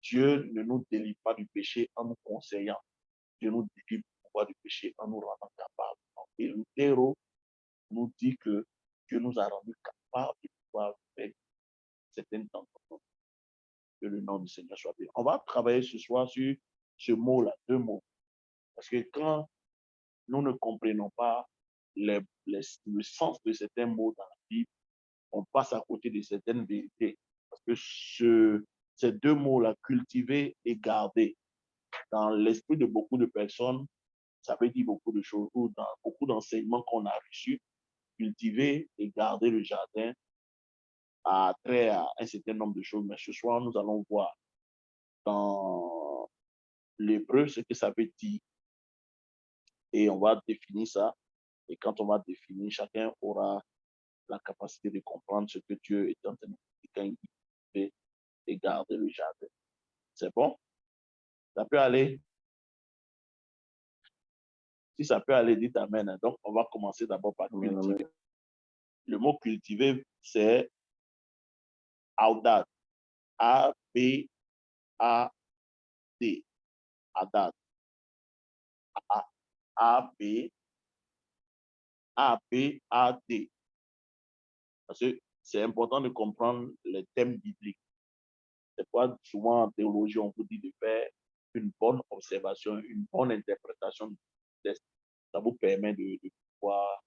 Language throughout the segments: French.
Dieu ne nous délivre pas du péché en nous conseillant. Dieu nous délivre du pouvoir du péché en nous rendant capables. Et Lutero nous dit que Dieu nous a rendus capables de pouvoir faire certaines tendances. Que le nom du Seigneur soit béni. On va travailler ce soir sur ce mot-là, deux mots. Parce que quand nous ne comprenons pas le sens de certains mots dans la Bible, on passe à côté de certaines vérités. Parce que ces deux mots-là, cultiver et garder, dans l'esprit de beaucoup de personnes, ça veut dire beaucoup de choses. Ou dans beaucoup d'enseignements qu'on a reçus, cultiver et garder le jardin a trait à un certain nombre de choses. Mais ce soir, nous allons voir dans l'hébreu ce que ça veut dire. Et on va définir ça. Et quand on va définir, chacun aura la capacité de comprendre ce que Dieu est en train de dire quand il fait et garder le jardin. C'est bon? Ça peut aller? Si ça peut aller, dites Amen. Donc, on va commencer d'abord par Amen, amen. cultiver. Le mot cultiver, c'est audad. A-B-A-D. Audad. A-B-A-B-A-D. Parce que c'est important de comprendre les thèmes bibliques. C'est pourquoi souvent en théologie, on vous dit de faire une bonne observation, une bonne interprétation du texte. Ça vous permet de pouvoir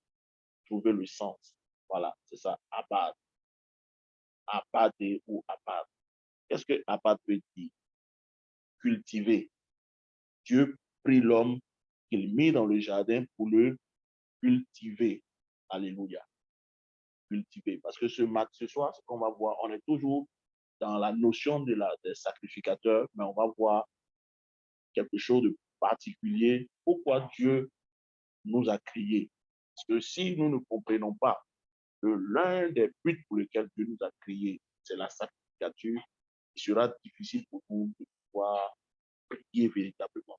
trouver le sens. Voilà, c'est ça, abad. Abadé ou abad. Qu'est-ce que abad veut dire? Cultiver. Dieu prit l'homme qu'il mit dans le jardin pour le cultiver. Alléluia. Cultiver. Parce que ce soir, ce qu'on va voir, on est toujours dans la notion des sacrificateurs, mais on va voir quelque chose de particulier. Pourquoi Dieu nous a créés? Parce que si nous ne comprenons pas que l'un des buts pour lesquels Dieu nous a créés, c'est la sacrificature, il sera difficile pour nous de pouvoir prier véritablement.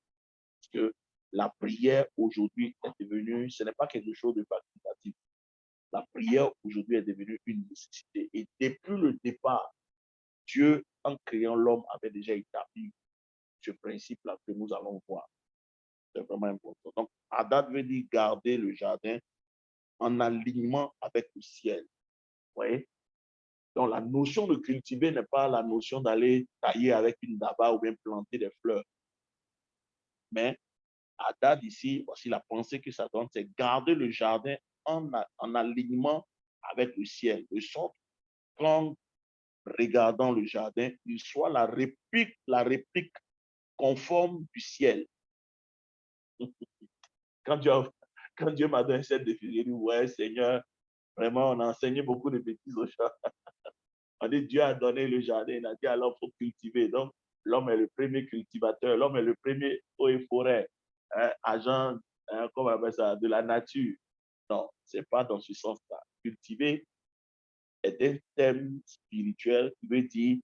Parce que la prière aujourd'hui est devenue, ce n'est pas quelque chose de facultatif. La prière aujourd'hui est devenue une nécessité. Et depuis le départ, Dieu, en créant l'homme, avait déjà établi ce principe-là que nous allons voir. C'est vraiment important. Donc, Hadad veut dire garder le jardin en alignement avec le ciel. Vous voyez? Donc, la notion de cultiver n'est pas la notion d'aller tailler avec une daba ou bien planter des fleurs. Mais Hadad ici, voici la pensée que ça donne, c'est garder le jardin en alignement avec le ciel. De sorte qu'en regardant le jardin, il soit la réplique conforme du ciel. Quand Dieu, quand Dieu m'a donné cette définition, j'ai dit, ouais, Seigneur, vraiment, on a enseigné beaucoup de bêtises aux gens. On dit, Dieu a donné le jardin, il a dit, alors, il faut cultiver. Donc, l'homme est le premier cultivateur, l'homme est le premier eau et forêt, agent, comment on appelle ça, de la nature. Non, ce n'est pas dans ce sens-là. Cultiver est un thème spirituel qui veut dire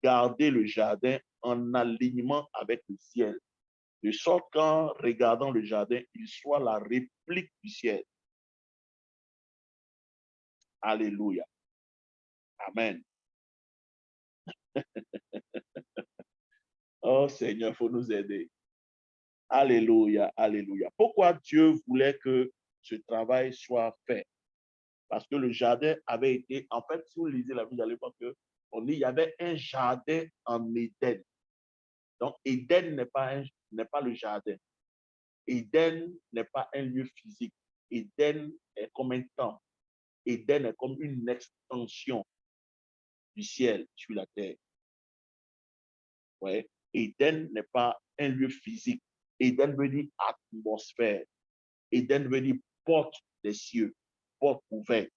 garder le jardin en alignement avec le ciel. De sorte qu'en regardant le jardin, il soit la réplique du ciel. Alléluia. Amen. Oh Seigneur, il faut nous aider. Alléluia, alléluia. Pourquoi Dieu voulait que ce travail soit fait? Parce que le jardin avait été, en fait, si vous lisez la Bible, vous allez voir qu'on dit qu'il y avait un jardin en Éden. Donc, Éden n'est pas le jardin. Éden n'est pas un lieu physique. Éden est comme un temple. Éden est comme une extension du ciel sur la terre. Ouais. Éden n'est pas un lieu physique. Éden veut dire atmosphère. Éden veut dire porte des cieux, porte ouverte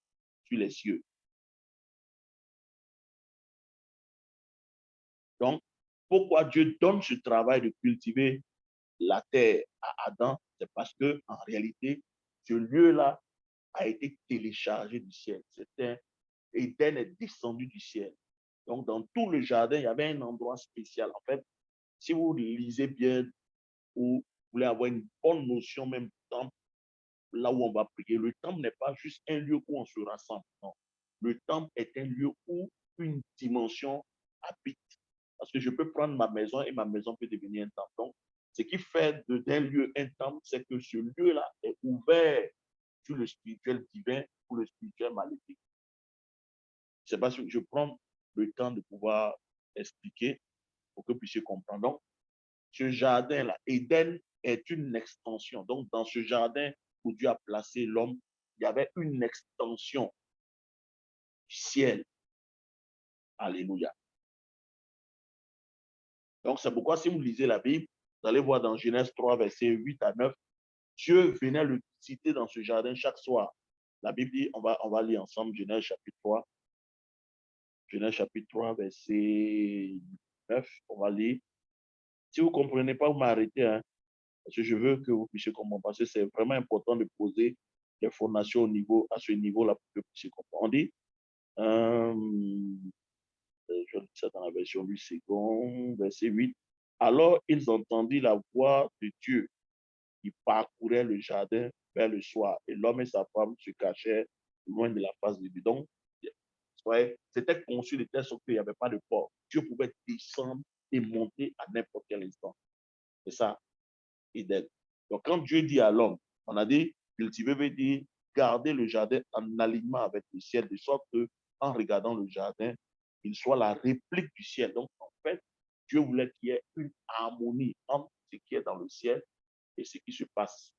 sur les cieux. Donc, pourquoi Dieu donne ce travail de cultiver la terre à Adam? C'est parce que en réalité, ce lieu-là a été téléchargé du ciel. Éden est descendu du ciel. Donc, dans tout le jardin, il y avait un endroit spécial. En fait, si vous lisez bien ou vous voulez avoir une bonne notion même du temple, là où on va prier, le temple n'est pas juste un lieu où on se rassemble. Non. Le temple est un lieu où une dimension habite. Parce que je peux prendre ma maison et ma maison peut devenir un temple. Donc, ce qui fait d'un lieu un temple, c'est que ce lieu-là est ouvert sur le spirituel divin ou le spirituel maléfique. C'est parce que je prends le temps de pouvoir expliquer pour que vous puissiez comprendre. Donc, ce jardin-là, Éden est une extension. Donc, dans ce jardin où Dieu a placé l'homme, il y avait une extension du ciel. Alléluia. Donc, c'est pourquoi si vous lisez la Bible, vous allez voir dans Genèse 3, versets 8 à 9, Dieu venait le citer dans ce jardin chaque soir. La Bible dit, on va lire ensemble Genèse chapitre 3. Genèse chapitre 3, verset 9, on va lire. Si vous ne comprenez pas, vous m'arrêtez, hein, parce que je veux que vous puissiez comprendre, parce que c'est vraiment important de poser les fondations à ce niveau-là pour que vous puissiez comprendre. On dit, je lis ça dans la version du second, verset 8. Alors, ils entendirent la voix de Dieu qui parcourait le jardin vers le soir, et l'homme et sa femme se cachaient loin de la face de Dieu. Donc, c'était conçu de telle sorte qu'il n'y avait pas de porte. Dieu pouvait descendre et monter à n'importe quel instant. C'est ça, Éden. Donc, quand Dieu dit à l'homme, on a dit, cultiver veut dire garder le jardin en alignement avec le ciel, de sorte que, en regardant le jardin, il soit la réplique du ciel. Donc, en fait, Dieu voulait qu'il y ait une harmonie entre ce qui est dans le ciel et ce qui se passe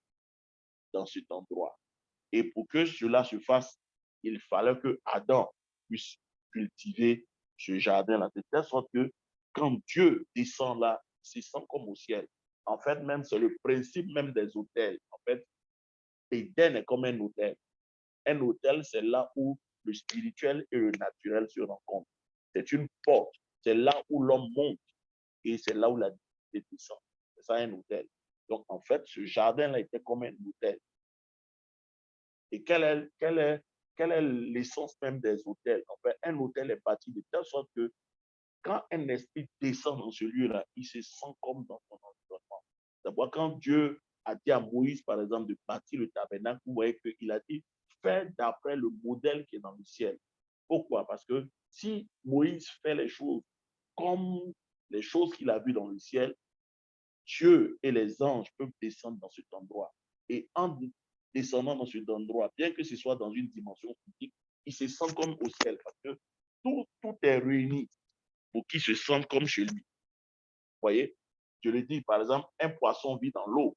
dans cet endroit. Et pour que cela se fasse, il fallait que Adam puisse cultiver ce jardin-là, de telle sorte que quand Dieu descend là, il se sent comme au ciel. En fait, même, c'est le principe même des hôtels. En fait, Éden est comme un hôtel. Un hôtel, c'est là où le spirituel et le naturel se rencontrent. C'est une porte. C'est là où l'homme monte et c'est là où la divinité descend. C'est ça un hôtel. Donc, en fait, ce jardin-là était comme un hôtel. Et quelle est l'essence même des hôtels? En fait, un hôtel est bâti de telle sorte que quand un esprit descend dans ce lieu-là, il se sent comme dans son environnement. D'abord, quand Dieu a dit à Moïse, par exemple, de bâtir le tabernacle, vous voyez qu'il a dit, fais d'après le modèle qui est dans le ciel. Pourquoi? Parce que si Moïse fait les choses comme les choses qu'il a vues dans le ciel, Dieu et les anges peuvent descendre dans cet endroit. Et en descendant dans cet endroit, bien que ce soit dans une dimension physique, il se sent comme au ciel parce que tout est réuni pour qu'il se sente comme chez lui. Vous voyez, je le dis, par exemple, un poisson vit dans l'eau,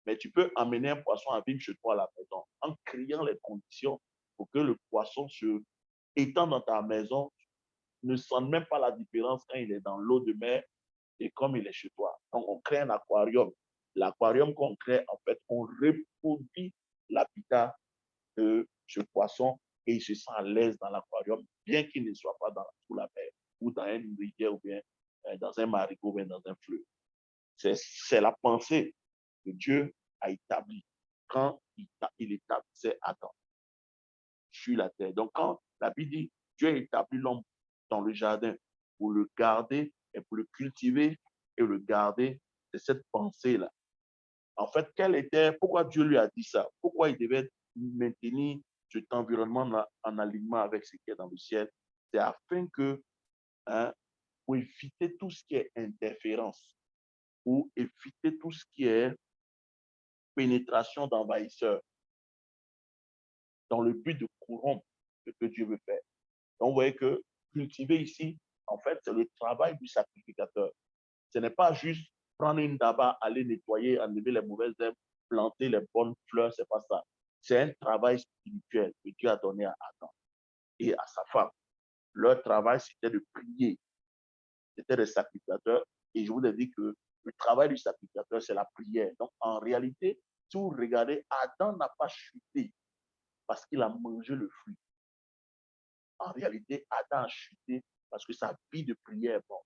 mais tu peux amener un poisson à vivre chez toi à la maison en créant les conditions pour que le poisson étant dans ta maison, ne sente même pas la différence quand il est dans l'eau de mer et comme il est chez toi. Donc, on crée un aquarium. L'aquarium qu'on crée, en fait, on reproduit l'habitat de ce poisson et il se sent à l'aise dans l'aquarium, bien qu'il ne soit pas sous la mer ou dans une rivière ou bien dans un marigot ou bien dans un fleuve. C'est la pensée que Dieu a établie quand il établissait Adam sur la terre. Donc, quand la Bible dit Dieu a établi l'homme dans le jardin pour le garder et pour le cultiver et le garder, c'est cette pensée-là. En fait, pourquoi Dieu lui a dit ça? Pourquoi il devait maintenir cet environnement en alignement avec ce qui est dans le ciel? C'est afin que, hein, pour éviter tout ce qui est interférence, ou éviter tout ce qui est pénétration d'envahisseurs, dans le but de corrompre ce que Dieu veut faire. Donc, vous voyez que cultiver ici, en fait, c'est le travail du sacrificateur. Ce n'est pas juste prendre une daba, aller nettoyer, enlever les mauvaises herbes, planter les bonnes fleurs, c'est pas ça. C'est un travail spirituel que Dieu a donné à Adam et à sa femme. Leur travail, c'était de prier. C'était des sacrificateurs. Et je vous ai dit que le travail du sacrificateur, c'est la prière. Donc, en réalité, si vous regardez, Adam n'a pas chuté parce qu'il a mangé le fruit. En réalité, Adam a chuté parce que sa vie de prière est bonne.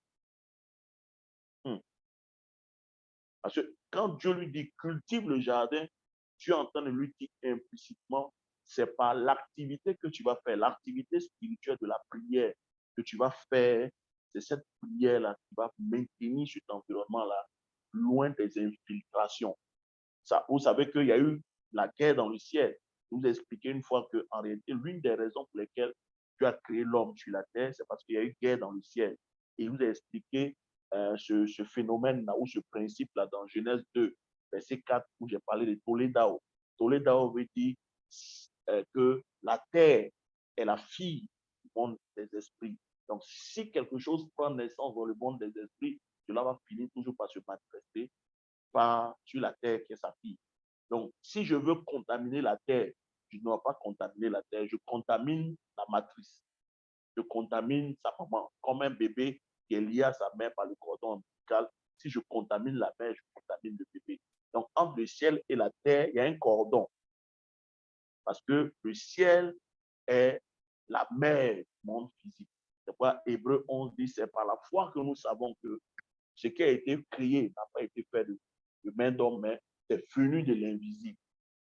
Parce que quand Dieu lui dit cultive le jardin, tu entends de lui dire implicitement, c'est par l'activité que tu vas faire, l'activité spirituelle de la prière que tu vas faire, c'est cette prière-là qui va maintenir cet environnement-là loin des infiltrations. Ça, vous savez qu'il y a eu la guerre dans le ciel. Je vous ai expliqué une fois qu'en réalité, l'une des raisons pour lesquelles Dieu a créé l'homme sur la terre, c'est parce qu'il y a eu guerre dans le ciel. Et je vous ai expliqué ce phénomène-là ou ce principe-là dans Genèse 2, verset 4, où j'ai parlé de Toledao. Toledao veut dire que la terre est la fille du monde des esprits. Donc, si quelque chose prend naissance dans le monde des esprits, cela va finir toujours par se manifester sur la terre qui est sa fille. Donc, si je veux contaminer la terre, je ne dois pas contaminer la terre, je contamine la matrice, je contamine sa maman, comme un bébé qui est lié à sa mère par le cordon ombilical. Si je contamine la mère, je contamine le bébé. Donc, entre le ciel et la terre, il y a un cordon. Parce que le ciel est la mère du monde physique. C'est pourquoi Hébreu 11 dit, c'est par la foi que nous savons que ce qui a été créé n'a pas été fait de main d'homme, mais c'est venu de l'invisible.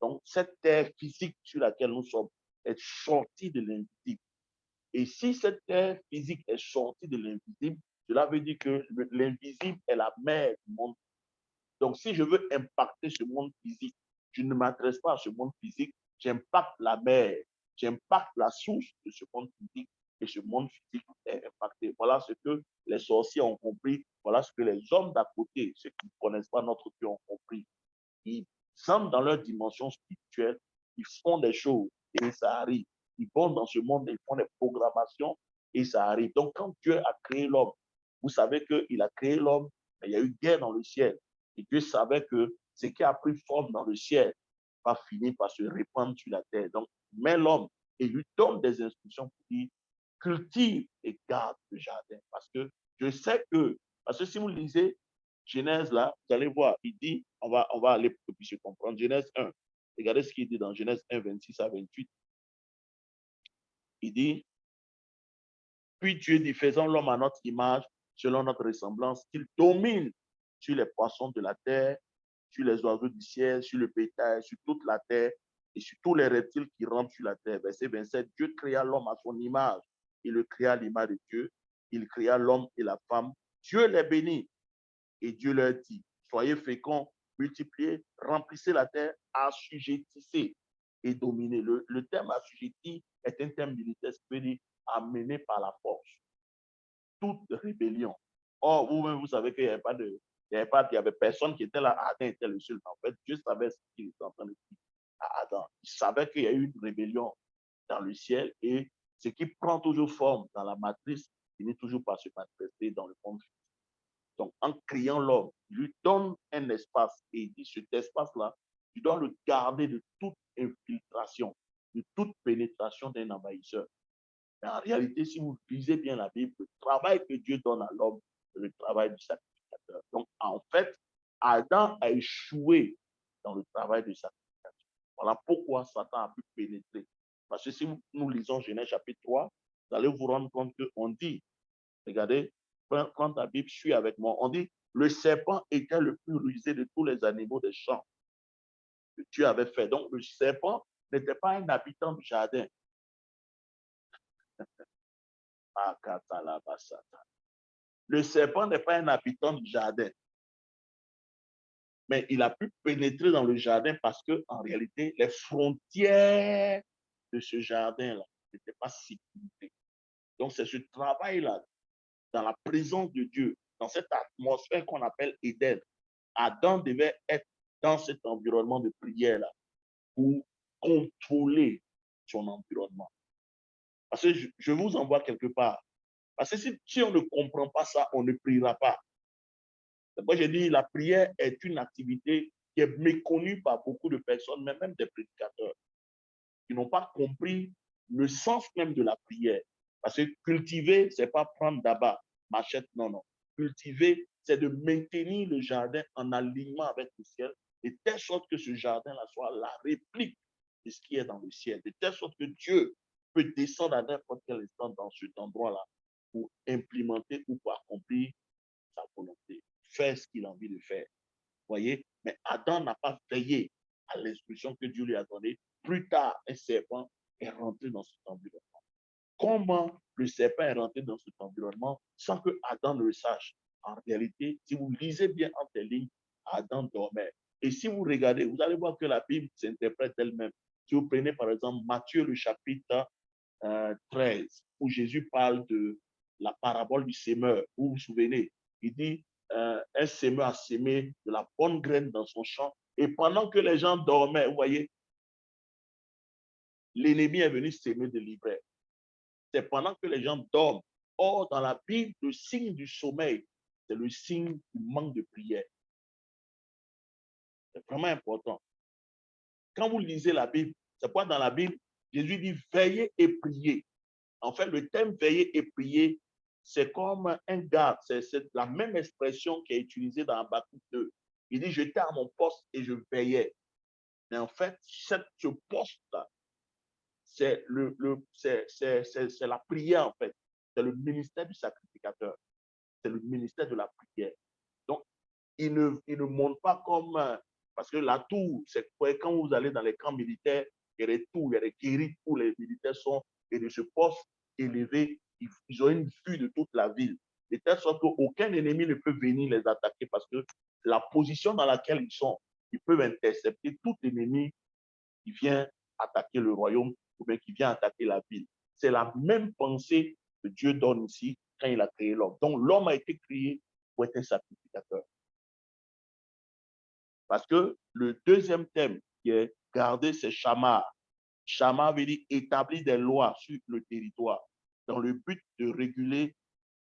Donc, cette terre physique sur laquelle nous sommes est sortie de l'invisible. Et si cette terre physique est sortie de l'invisible, cela veut dire que l'invisible est la mère du monde. Donc, si je veux impacter ce monde physique, je ne m'adresse pas à ce monde physique, j'impacte la mère, j'impacte la source de ce monde physique et ce monde physique est impacté. Voilà ce que les sorciers ont compris, voilà ce que les hommes d'à côté, ceux qui ne connaissent pas notre Dieu, ont compris. Ils semblent dans leur dimension spirituelle, ils font des choses et ça arrive. Ils vont dans ce monde, ils font des programmations et ça arrive. Donc, quand Dieu a créé l'homme, vous savez qu'il a créé l'homme, mais il y a eu guerre dans le ciel. Et Dieu savait que ce qui a pris forme dans le ciel va finir par se répandre sur la terre. Donc, met l'homme et lui donne des instructions pour dire cultive et garde le jardin. Parce que je sais que, parce que si vous lisez Genèse là, vous allez voir, il dit, on va aller pour que vous puissiez comprendre. Genèse 1, regardez ce qu'il dit dans Genèse 1, 26 à 28. Il dit, puis Dieu dit, faisons l'homme à notre image, selon notre ressemblance, qu'il domine sur les poissons de la terre, sur les oiseaux du ciel, sur le bétail, sur toute la terre et sur tous les reptiles qui rampent sur la terre. Verset 27, Dieu créa l'homme à son image. Il le créa à l'image de Dieu. Il créa l'homme et la femme. Dieu les bénit. Et Dieu leur dit, soyez féconds, multipliez, remplissez la terre, assujettissez et dominez. Le terme assujetti est un terme militaire qui veut dire amené par la force. Toute rébellion. Or, vous-même, vous savez qu'il n'y avait pas de, il y avait personne qui était là. Adam était le seul. En fait, Dieu savait ce qu'il était en train de dire à Adam. Il savait qu'il y a eu une rébellion dans le ciel et ce qui prend toujours forme dans la matrice finit toujours par se manifester dans le monde. Donc, en créant l'homme, il lui donne un espace et il dit, cet espace-là, tu dois le garder de toute infiltration, de toute pénétration d'un envahisseur. Mais en réalité, si vous lisez bien la Bible, le travail que Dieu donne à l'homme, c'est le travail du sacrificateur. Donc, en fait, Adam a échoué dans le travail du sacrificateur. Voilà pourquoi Satan a pu pénétrer. Parce que si nous lisons Genèse chapitre 3, vous allez vous rendre compte qu'on dit, regardez, quand ta Bible suit avec moi, on dit, le serpent était le plus rusé de tous les animaux des champs que Dieu avait fait. Donc, le serpent n'était pas un habitant du jardin. Le serpent n'est pas un habitant du jardin, mais il a pu pénétrer dans le jardin parce que, en réalité, les frontières de ce jardin-là n'étaient pas sécurisées. Donc, c'est ce travail-là, dans la présence de Dieu, dans cette atmosphère qu'on appelle Éden. Adam devait être dans cet environnement de prière-là pour contrôler son environnement. Parce que je vous envoie quelque part. Parce que si on ne comprend pas ça, on ne priera pas. Moi, j'ai dit, la prière est une activité qui est méconnue par beaucoup de personnes, mais même des prédicateurs, qui n'ont pas compris le sens même de la prière. Parce que cultiver, ce n'est pas prendre d'abat, machette, non, non. Cultiver, c'est de maintenir le jardin en alignement avec le ciel, de telle sorte que ce jardin-là soit la réplique de ce qui est dans le ciel, de telle sorte que Dieu peut descendre à n'importe quel instant dans cet endroit-là pour implémenter ou pour accomplir sa volonté, faire ce qu'il a envie de faire. Voyez, mais Adam n'a pas veillé à l'instruction que Dieu lui a donnée. Plus tard, un serpent est rentré dans cet environnement. Comment le serpent est rentré dans cet environnement sans que Adam ne le sache? En réalité, si vous lisez bien entre les lignes, Adam dormait. Et si vous regardez, vous allez voir que la Bible s'interprète elle-même. Si vous prenez par exemple Matthieu le chapitre 13, où Jésus parle de la parabole du semeur, vous vous souvenez, Il dit, un semeur a semé de la bonne graine dans son champ. Et pendant que les gens dormaient, vous voyez, l'ennemi est venu s'aimer de l'ivraie. C'est pendant que les gens dorment. Or, dans la Bible, le signe du sommeil, c'est le signe du manque de prière. C'est vraiment important. Quand vous lisez la Bible, c'est quoi dans la Bible? Jésus dit veillez et priez. En fait, le thème veiller et prier, c'est comme un garde. C'est la même expression qui est utilisée dans Habakkuk 2. Il dit j'étais à mon poste et je veillais. Mais en fait, ce poste-là, c'est la prière, en fait. C'est le ministère du sacrificateur. C'est le ministère de la prière. Donc, il ne monte pas comme... parce que la tour, c'est quand vous allez dans les camps militaires, il y a des tours, il y a des guéris où les militaires sont, et de ce poste élevé, ils ont une vue de toute la ville. De telle sorte qu'aucun ennemi ne peut venir les attaquer parce que la position dans laquelle ils sont, ils peuvent intercepter tout ennemi qui vient attaquer le royaume ou bien qui vient attaquer la ville. C'est la même pensée que Dieu donne ici quand il a créé l'homme. Donc, l'homme a été créé pour être un sacrificateur. Parce que le deuxième thème qui est garder, c'est Shama. Shama veut dire établir des lois sur le territoire dans le but de réguler,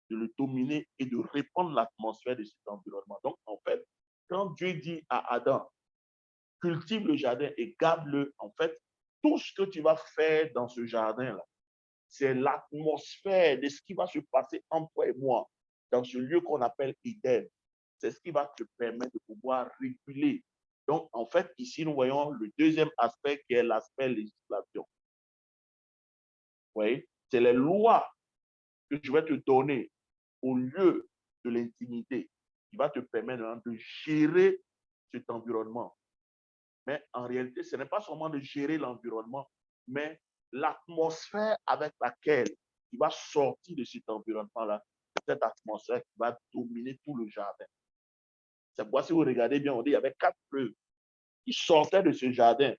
de le dominer et de répandre l'atmosphère de cet environnement. Donc, en fait, quand Dieu dit à Adam, cultive le jardin et garde-le, en fait, tout ce que tu vas faire dans ce jardin-là, c'est l'atmosphère de ce qui va se passer entre toi et moi dans ce lieu qu'on appelle Éden. C'est ce qui va te permettre de pouvoir réguler. Donc, en fait, ici, nous voyons le deuxième aspect qui est l'aspect législation. Vous voyez, c'est les lois que je vais te donner au lieu de l'intimité qui va te permettre de gérer cet environnement. Mais en réalité, ce n'est pas seulement de gérer l'environnement, mais l'atmosphère avec laquelle tu vas sortir de cet environnement-là, cette atmosphère qui va dominer tout le jardin. C'est pourquoi si vous regardez bien, on dit qu'il y avait 4 fleuves qui sortaient de ce jardin.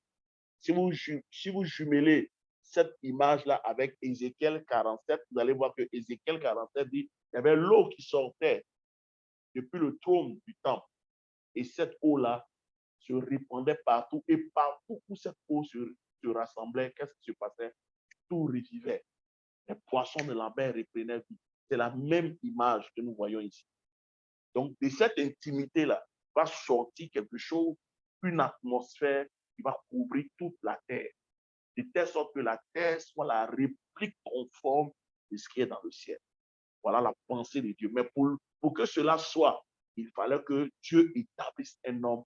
Si vous jumelez cette image-là avec Ézéchiel 47, vous allez voir que Ézéchiel 47 dit qu'il y avait l'eau qui sortait depuis le trône du temple. Et cette eau-là se répandait partout. Et partout où cette eau se rassemblait, qu'est-ce qui se passait? Tout revivait. Les poissons de la mer reprenaient vie. C'est la même image que nous voyons ici. Donc, de cette intimité-là, va sortir quelque chose, une atmosphère qui va couvrir toute la terre, de telle sorte que la terre soit la réplique conforme de ce qui est dans le ciel. Voilà la pensée de Dieu. Mais pour que cela soit, il fallait que Dieu établisse un homme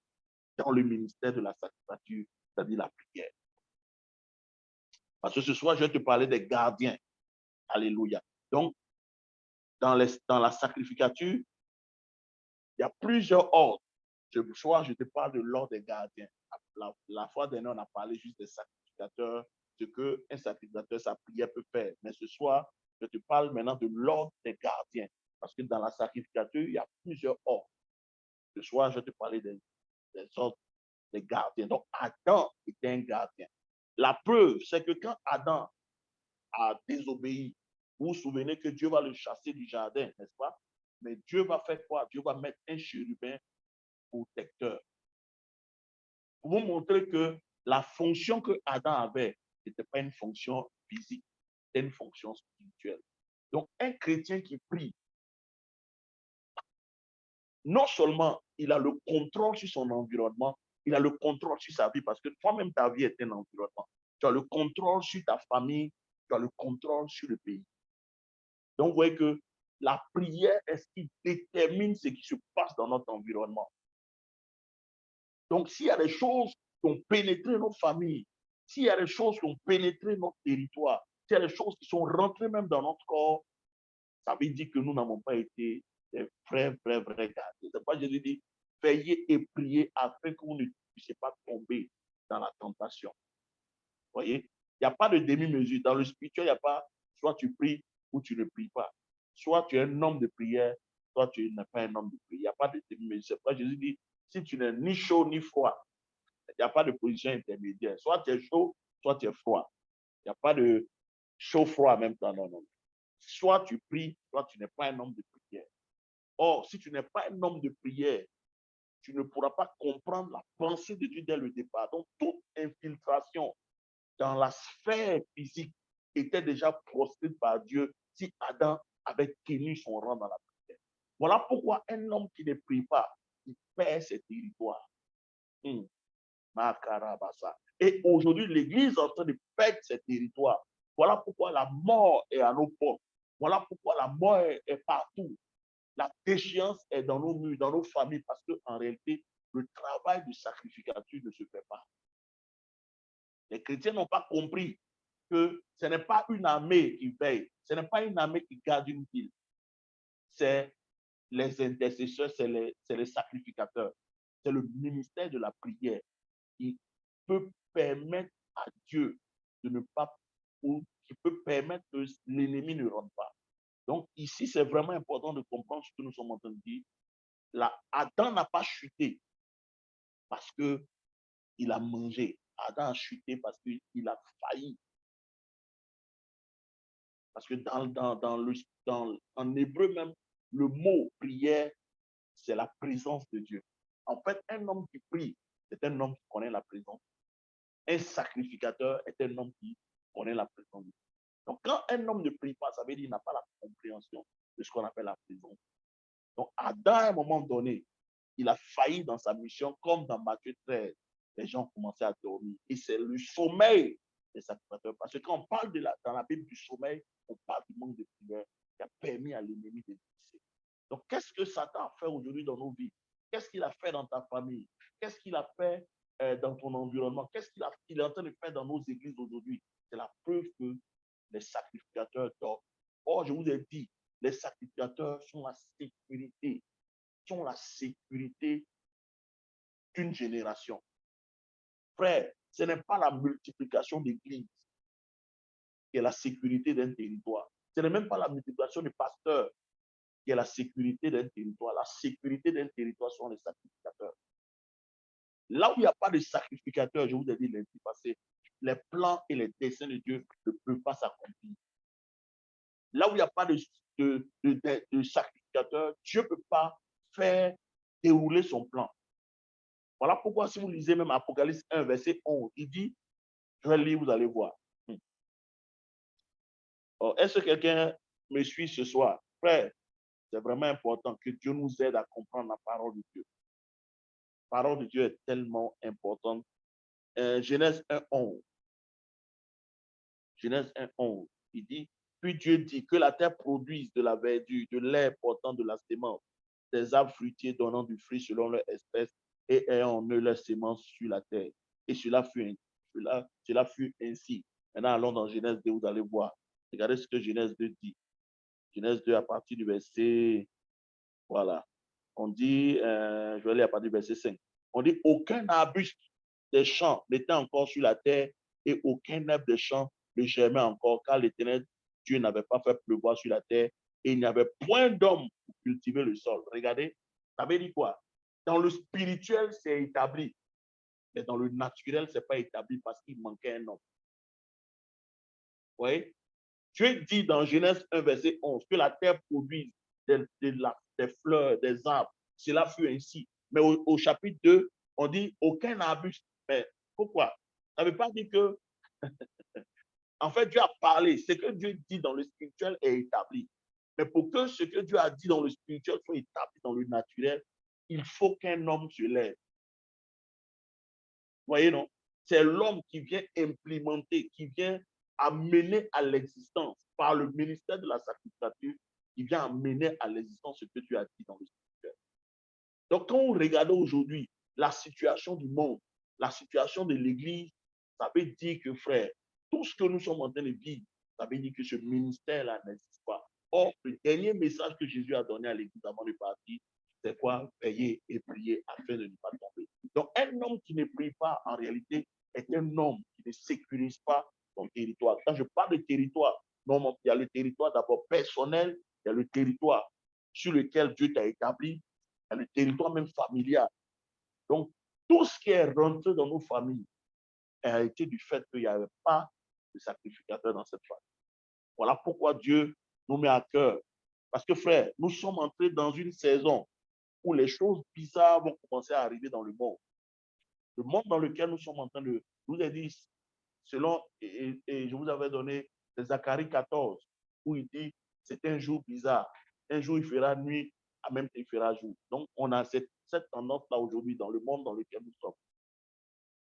dans le ministère de la sacrificature, c'est-à-dire la prière. Parce que ce soir, je vais te parler des gardiens. Alléluia. Donc, dans la sacrificature, il y a plusieurs ordres. Ce soir, je te parle de l'ordre des gardiens. La fois dernière, on a parlé juste des sacrificateurs, ce qu'un sacrificateur, sa prière peut faire. Mais ce soir, je te parle maintenant de l'ordre des gardiens. Parce que dans la sacrificature, il y a plusieurs ordres. Ce soir, je vais te parler des ordres des gardiens. Donc, Adam était un gardien. La preuve, c'est que quand Adam a désobéi, vous vous souvenez que Dieu va le chasser du jardin, n'est-ce pas? Mais Dieu va faire quoi? Dieu va mettre un chérubin protecteur. Pour vous montrer que la fonction que Adam avait n'était pas une fonction physique, c'était une fonction spirituelle. Donc, un chrétien qui prie, non seulement il a le contrôle sur son environnement, il a le contrôle sur sa vie, parce que toi-même, ta vie est un environnement. Tu as le contrôle sur ta famille, tu as le contrôle sur le pays. Donc, vous voyez que la prière est ce qui détermine ce qui se passe dans notre environnement. Donc, s'il y a des choses qui ont pénétré nos familles, s'il y a des choses qui ont pénétré notre territoire, s'il y a des choses qui sont rentrées même dans notre corps, ça veut dire que nous n'avons pas été des vrais gardiens. C'est pourquoi Jésus dit, veillez et priez afin que vous ne puissiez pas tomber dans la tentation. Vous voyez, il n'y a pas de demi-mesure. Dans le spirituel, il n'y a pas, soit tu pries ou tu ne pries pas. Soit tu es un homme de prière, soit tu n'es pas un homme de prière. Il n'y a pas de demi-mesure. C'est pourquoi Jésus dit, si tu n'es ni chaud ni froid, il n'y a pas de position intermédiaire. Soit tu es chaud, soit tu es froid. Il n'y a pas de chaud-froid en même temps. Non, non. Soit tu pries, soit tu n'es pas un homme de prière. Or, si tu n'es pas un homme de prière, tu ne pourras pas comprendre la pensée de Dieu dès le départ. Donc, toute infiltration dans la sphère physique était déjà proscrite par Dieu si Adam avait tenu son rang dans la prière. Voilà pourquoi un homme qui ne prie pas, il perd ses territoires. Et aujourd'hui, l'Église est en train de perdre ses territoires. Voilà pourquoi la mort est à nos portes. Voilà pourquoi la mort est partout. La déchéance est dans nos murs, dans nos familles, parce qu'en réalité, le travail de sacrificature ne se fait pas. Les chrétiens n'ont pas compris que ce n'est pas une armée qui veille, ce n'est pas une armée qui garde une ville. C'est les intercesseurs, c'est les sacrificateurs. C'est le ministère de la prière qui peut permettre à Dieu de ne pas, ou qui peut permettre que l'ennemi ne rentre pas. Donc ici, c'est vraiment important de comprendre ce que nous sommes en train de dire. Adam n'a pas chuté parce qu'il a mangé. Adam a chuté parce qu'il a failli. Parce que en hébreu même, le mot prière, c'est la présence de Dieu. En fait, un homme qui prie, c'est un homme qui connaît la présence. Un sacrificateur est un homme qui connaît la présence de Dieu. Donc, quand un homme ne prie pas, ça veut dire qu'il n'a pas la compréhension de ce qu'on appelle la présence. Donc, Adam, à un moment donné, il a failli dans sa mission, comme dans Matthieu 13. Les gens commençaient à dormir. Et c'est le sommeil des sacrificateurs. Parce que quand on parle dans la Bible du sommeil, on parle du manque de prière qui a permis à l'ennemi de glisser. Donc, qu'est-ce que Satan a fait aujourd'hui dans nos vies? Qu'est-ce qu'il a fait dans ta famille? Qu'est-ce qu'il a fait dans ton environnement? Qu'est-ce qu'il est en train de faire dans nos églises aujourd'hui? C'est la preuve que les sacrificateurs dorment. Or, je vous ai dit, les sacrificateurs sont la sécurité d'une génération. Frère, ce n'est pas la multiplication d'églises qui est la sécurité d'un territoire. Ce n'est même pas la multiplication des pasteurs qui est la sécurité d'un territoire. La sécurité d'un territoire sont les sacrificateurs. Là où il n'y a pas de sacrificateurs, je vous ai dit lundi passé, les plans et les desseins de Dieu ne peuvent pas s'accomplir. Là où il n'y a pas de sacrificateur, Dieu ne peut pas faire dérouler son plan. Voilà pourquoi si vous lisez même Apocalypse 1, verset 11, il dit, je vais lire, vous allez voir. Est-ce que quelqu'un me suit ce soir? Frère, c'est vraiment important que Dieu nous aide à comprendre la parole de Dieu. La parole de Dieu est tellement importante. Genèse 1, 11. Genèse 1, 11. Il dit, puis Dieu dit que la terre produise de la verdure, de l'herbe portant de la sémence, des arbres fruitiers donnant du fruit selon leur espèce et ayant en eux leur sémence sur la terre. Et cela fut ainsi. Maintenant, allons dans Genèse 2, vous allez voir. Regardez ce que Genèse 2 dit. Genèse 2 à partir du verset, voilà. On dit, je vais aller à partir du verset 5. On dit, aucun arbuste des champs n'était encore sur la terre et aucun arbre des champs ne germait encore, car l'Éternel Dieu n'avait pas fait pleuvoir sur la terre et il n'y avait point d'homme pour cultiver le sol. Regardez, ça veut dire quoi? Dans le spirituel, c'est établi, mais dans le naturel, ce n'est pas établi parce qu'il manquait un homme. Vous voyez? Dieu dit dans Genèse 1, verset 11, que la terre produise des fleurs, des arbres. Cela fut ainsi. Mais au chapitre 2, on dit aucun arbuste. Mais pourquoi? Ça ne veut pas dire que, en fait, Dieu a parlé. Ce que Dieu dit dans le spirituel est établi. Mais pour que ce que Dieu a dit dans le spirituel soit établi dans le naturel, il faut qu'un homme se lève. Vous voyez, non? C'est l'homme qui vient implémenter, qui vient amener à l'existence par le ministère de la sacrificature, qui vient amener à l'existence ce que Dieu a dit dans le spirituel. Donc, quand on regarde aujourd'hui la situation du monde, la situation de l'Église, ça veut dire que, frère, tout ce que nous sommes en train de vivre, ça veut dire que ce ministère-là n'existe pas. Or, le dernier message que Jésus a donné à l'Église avant de partir, c'est quoi? Veiller et prier afin de ne pas tomber. Donc, un homme qui ne prie pas, en réalité, est un homme qui ne sécurise pas son territoire. Quand je parle de territoire, non, il y a le territoire d'abord personnel, il y a le territoire sur lequel Dieu t'a établi, il y a le territoire même familial. Donc, tout ce qui est rentré dans nos familles a été du fait qu'il n'y avait pas de sacrificateur dans cette famille. Voilà pourquoi Dieu nous met à cœur Parce que frère, nous sommes entrés dans une saison où les choses bizarres vont commencer à arriver dans le monde. Le monde dans lequel nous sommes en train de... Je vous ai dit, selon, et je vous avais donné Zacharie 14, où il dit, c'est un jour bizarre. Un jour, il fera nuit, en même temps, il fera jour. Donc, on a cette tendance-là aujourd'hui dans le monde dans lequel nous sommes.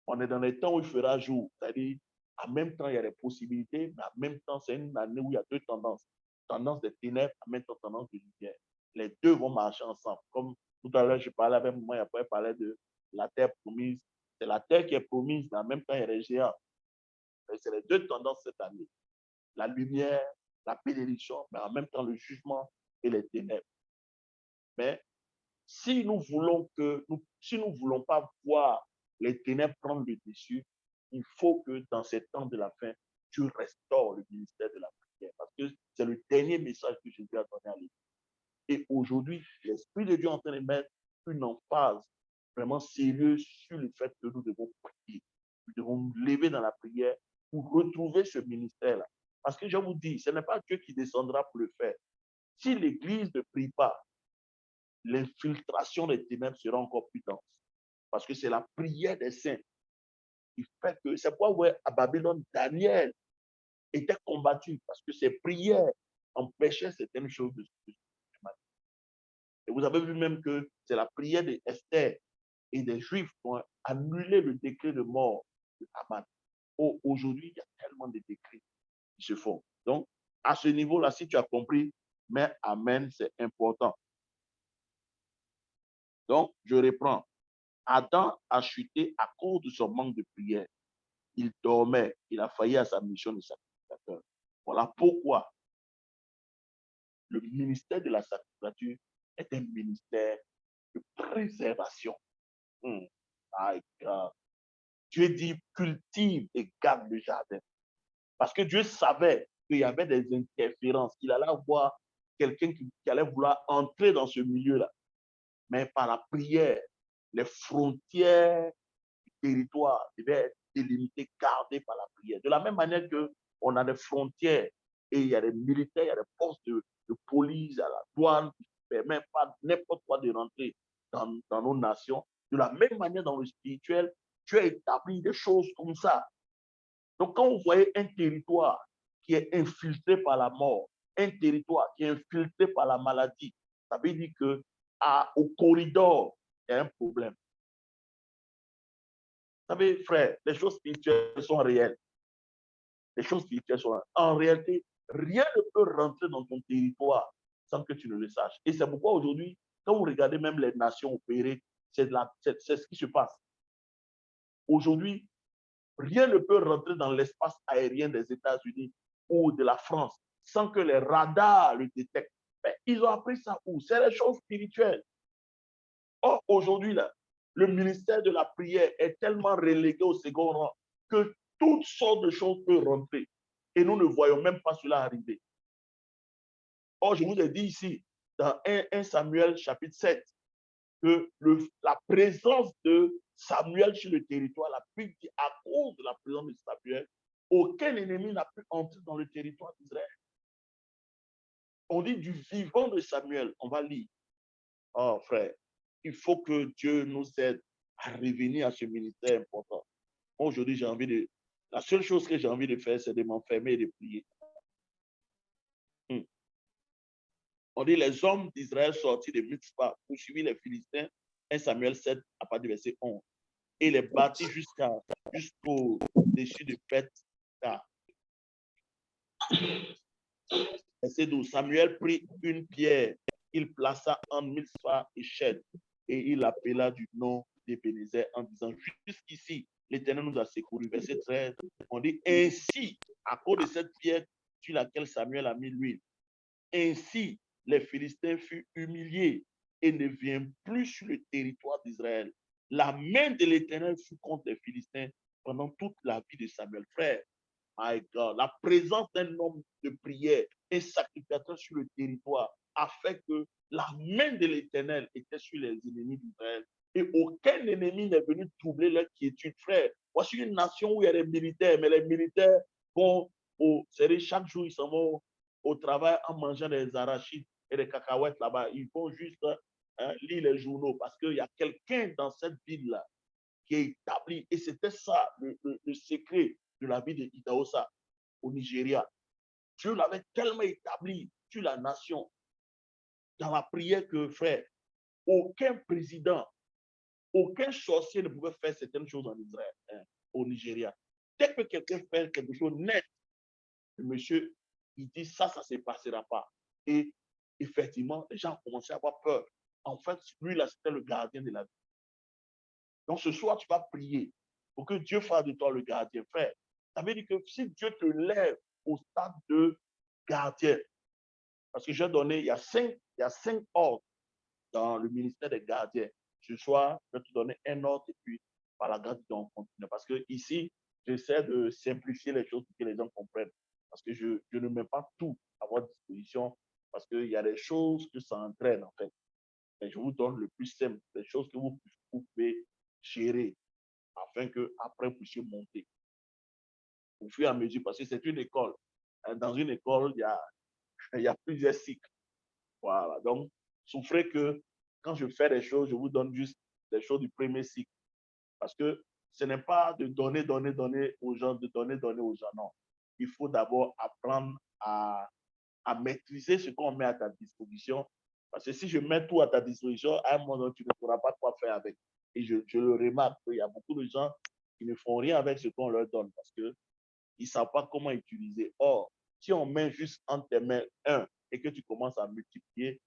On est dans les temps où il fera jour, c'est-à-dire, en même temps, il y a des possibilités, mais en même temps, c'est une année où il y a deux tendances. Tendance des ténèbres, en même temps, tendance de lumière. Les deux vont marcher ensemble. Comme tout à l'heure, je parlais avec moi, et après, je parlais de la terre promise. C'est la terre qui est promise, mais en même temps, il y a les géants. C'est les deux tendances cette année. La lumière, la bénédiction, mais en même temps, le jugement et les ténèbres. Mais si nous voulons si nous voulons pas voir les ténèbres prendre le dessus, il faut que dans ces temps de la fin, tu restaures le ministère de la prière. Parce que c'est le dernier message que Jésus a donné à l'Église. Et aujourd'hui, l'Esprit de Dieu est en train de mettre une emphase vraiment sérieuse sur le fait que nous devons prier. Nous devons nous lever dans la prière pour retrouver ce ministère-là. Parce que je vous dis, ce n'est pas Dieu qui descendra pour le faire. Si l'Église ne prie pas, l'infiltration des ténèbres sera encore plus dense. Parce que c'est la prière des saints qui fait que, c'est pourquoi à Babylone, Daniel était combattu parce que ses prières empêchaient certaines choses de se manifester. Et vous avez vu même que c'est la prière d'Esther et des Juifs qui ont annulé le décret de mort de Haman. Aujourd'hui, il y a tellement de décrets qui se font. Donc, à ce niveau-là, si tu as compris, mais Amen, c'est important. Donc, je reprends. Adam a chuté à cause de son manque de prière. Il dormait, il a failli à sa mission de sacrificateur. Voilà pourquoi le ministère de la sacrificature est un ministère de préservation. Dieu dit cultive et garde le jardin. Parce que Dieu savait qu'il y avait des interférences, qu'il allait avoir quelqu'un qui allait vouloir entrer dans ce milieu-là. Mais par la prière, les frontières territoire devait être délimité, gardé par la prière. De la même manière qu'on a des frontières et il y a des militaires, il y a des postes de police à la douane qui ne permettent pas n'importe quoi de rentrer dans nos nations. De la même manière, dans le spirituel, tu as établi des choses comme ça. Donc, quand vous voyez un territoire qui est infiltré par la mort, un territoire qui est infiltré par la maladie, ça veut dire qu'au corridor, il y a un problème. Vous savez, frère, les choses spirituelles sont réelles. Les choses spirituelles sont réelles. En réalité, rien ne peut rentrer dans ton territoire sans que tu ne le saches. Et c'est pourquoi aujourd'hui, quand vous regardez même les nations opérer, c'est ce qui se passe. Aujourd'hui, rien ne peut rentrer dans l'espace aérien des États-Unis ou de la France sans que les radars le détectent. Mais ils ont appris ça où? C'est les choses spirituelles. Or, aujourd'hui, là, le ministère de la prière est tellement relégué au second rang que toutes sortes de choses peuvent rentrer. Et nous ne voyons même pas cela arriver. Or, je vous ai dit ici, dans 1 Samuel chapitre 7, que la présence de Samuel sur le territoire, la Bible dit, à cause de la présence de Samuel, aucun ennemi n'a pu entrer dans le territoire d'Israël. On dit du vivant de Samuel, on va lire. Oh frère, il faut que Dieu nous aide à revenir à ce ministère important. Aujourd'hui, la seule chose que j'ai envie de faire, c'est de m'enfermer et de prier. On dit les hommes d'Israël sortis de Mitzpah poursuivirent les Philistins, 1 Samuel 7, à partir du verset 11, et les battit jusqu'au dessus de Beth-Ta. Verset 12, Samuel prit une pierre, il plaça en Mitzpah et Shed, et il appela du nom d'Ebenezer en disant, jusqu'ici, l'Éternel nous a secourus. Verset 13, on dit, ainsi, à cause de cette pierre sur laquelle Samuel a mis l'huile, ainsi, les Philistins furent humiliés et ne viennent plus sur le territoire d'Israël. La main de l'Éternel fut contre les Philistins pendant toute la vie de Samuel. Frère, my God, la présence d'un homme de prière, un sacrificateur sur le territoire, a fait que la main de l'Éternel était sur les ennemis d'Israël. Et aucun ennemi n'est venu troubler leur quiétude. Frère, voici une nation où il y a des militaires, mais les militaires vont, chaque jour, ils s'en vont au travail en mangeant des arachides et des cacahuètes là-bas. Ils vont juste lire les journaux parce qu'il y a quelqu'un dans cette ville-là qui est établi. Et c'était ça, le secret de la vie d'Idaosa au Nigeria. Dieu l'avait tellement établi sur la nation dans la prière que, frère, aucun président, aucun sorcier ne pouvait faire certaines choses en Israël, au Nigeria. Dès que quelqu'un fait quelque chose net, le monsieur, il dit ça, ça ne se passera pas. Et effectivement, les gens ont commencé à avoir peur. En fait, lui, là, c'était le gardien de la vie. Donc, ce soir, tu vas prier pour que Dieu fasse de toi le gardien. Frère, ça veut dire que si Dieu te lève au stade de gardien, parce que j'ai donné, il y a cinq ordres dans le ministère des gardiens. Ce soir, je vais te donner un ordre et puis par la grâce de Dieu, on continue. Parce que ici, j'essaie de simplifier les choses pour que les gens comprennent. Parce que je ne mets pas tout à votre disposition parce qu'il y a des choses que ça entraîne en fait. Et je vous donne le plus simple, des choses que vous pouvez gérer afin que après vous puissiez monter au fur et à mesure, parce que c'est une école. Dans une école, il y a plusieurs cycles. Voilà. Donc, souffrez que quand je fais des choses, je vous donne juste des choses du premier cycle. Parce que ce n'est pas de donner, donner, donner aux gens, de donner, donner aux gens. Non. Il faut d'abord apprendre à maîtriser ce qu'on met à ta disposition. Parce que si je mets tout à ta disposition, à un moment donné, tu ne pourras pas quoi faire avec. Et je le remarque, il y a beaucoup de gens qui ne font rien avec ce qu'on leur donne parce qu'ils ne savent pas comment utiliser. Or, si on met juste entre tes mains un et que tu commences à multiplier,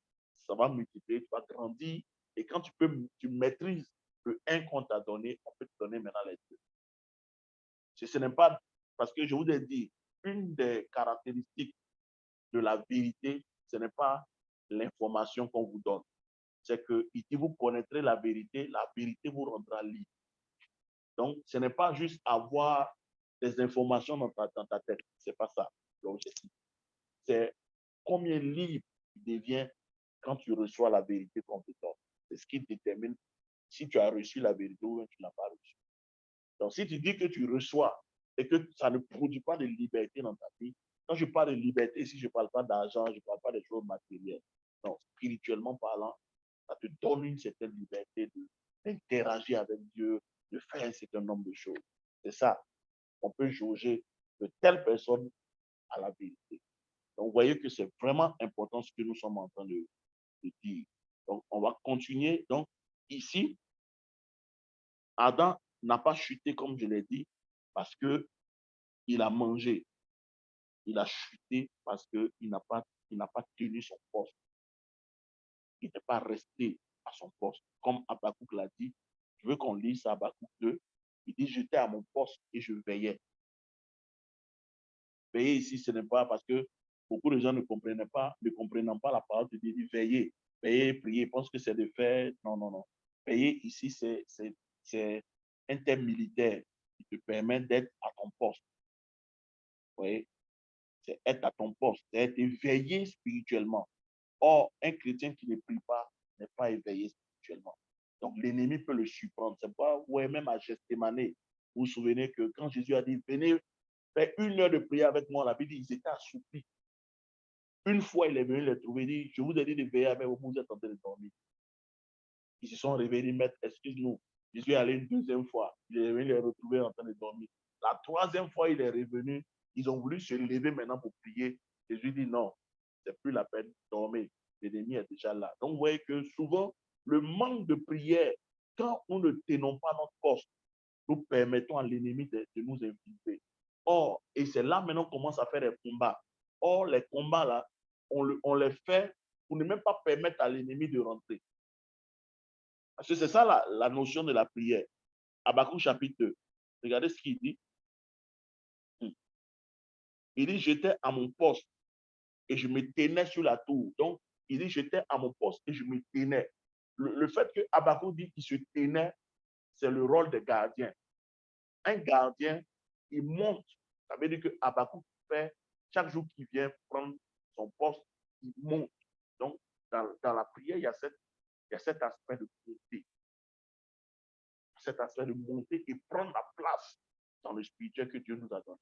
ça va multiplier, tu vas grandir. Et quand tu maîtrises le 1 qu'on t'a donné, on peut te donner maintenant les deux. Ce n'est pas parce que je vous ai dit, une des caractéristiques de la vérité, ce n'est pas l'information qu'on vous donne. C'est que si vous connaîtrez la vérité vous rendra libre. Donc, ce n'est pas juste avoir des informations dans ta tête. Ce n'est pas ça l'objectif. C'est combien libre tu deviens quand tu reçois la vérité qu'on te donne. C'est ce qui détermine si tu as reçu la vérité ou tu ne l'as pas reçue. Donc, si tu dis que tu reçois et que ça ne produit pas de liberté dans ta vie, quand je parle de liberté, ici, je ne parle pas d'argent, je ne parle pas des choses matérielles. Non, spirituellement parlant, ça te donne une certaine liberté d'interagir avec Dieu, de faire un certain nombre de choses. C'est ça. On peut jauger de telle personne à la vérité. Donc, vous voyez que c'est vraiment important ce que nous sommes en train de dire. Donc, on va continuer. Donc, ici, Adam n'a pas chuté, comme je l'ai dit, parce qu'il a mangé. Il a chuté parce qu'il n'a pas tenu son poste. Il n'est pas resté à son poste. Comme Habakkuk l'a dit, je veux qu'on lise Habakkuk 2. Il dit, j'étais à mon poste et je veillais. Veiller ici, ce n'est pas parce que beaucoup de gens ne comprenant pas la parole de Dieu, veiller. Veiller, prier, pense que c'est de faire. Non, non, non. Veiller ici, c'est un terme militaire qui te permet d'être à ton poste. Vous voyez? C'est être à ton poste, c'est être éveillé spirituellement. Or, un chrétien qui ne prie pas n'est pas éveillé spirituellement. Donc, l'ennemi peut le surprendre. C'est pas, ouais, même à Gethsémane, vous vous souvenez que quand Jésus a dit, venez faire 1 heure de prière avec moi, la Bible dit, ils étaient assoupis. Une fois, il est venu les trouver, il dit, je vous ai dit de veiller avec vous, vous êtes en train de dormir. Ils se sont réveillés, maître, excuse-nous. Jésus est allé une deuxième fois. Il est venu les retrouver en train de dormir. La troisième fois, il est revenu. Ils ont voulu se lever maintenant pour prier. Jésus dit non, c'est plus la peine de dormir. L'ennemi est déjà là. Donc, vous voyez que souvent, le manque de prière, quand nous ne tenons pas notre poste, nous permettons à l'ennemi de nous infiltrer. Or, et c'est là maintenant qu'on commence à faire des combats. Or, les combats là, on les fait pour ne même pas permettre à l'ennemi de rentrer. Parce que c'est ça la notion de la prière. Habakkuk chapitre 2. Regardez ce qu'il dit. Il dit, j'étais à mon poste et je me tenais sur la tour. Donc, il dit, j'étais à mon poste et je me tenais. Le fait que Habakkuk dit qu'il se tenait, c'est le rôle de gardien. Un gardien, il monte. Ça veut dire que Habakkuk fait, chaque jour qu'il vient prendre son poste, il monte. Donc, dans la prière, il y a cet aspect de monter. Cet aspect de monter et prendre la place dans le spirituel que Dieu nous a donné.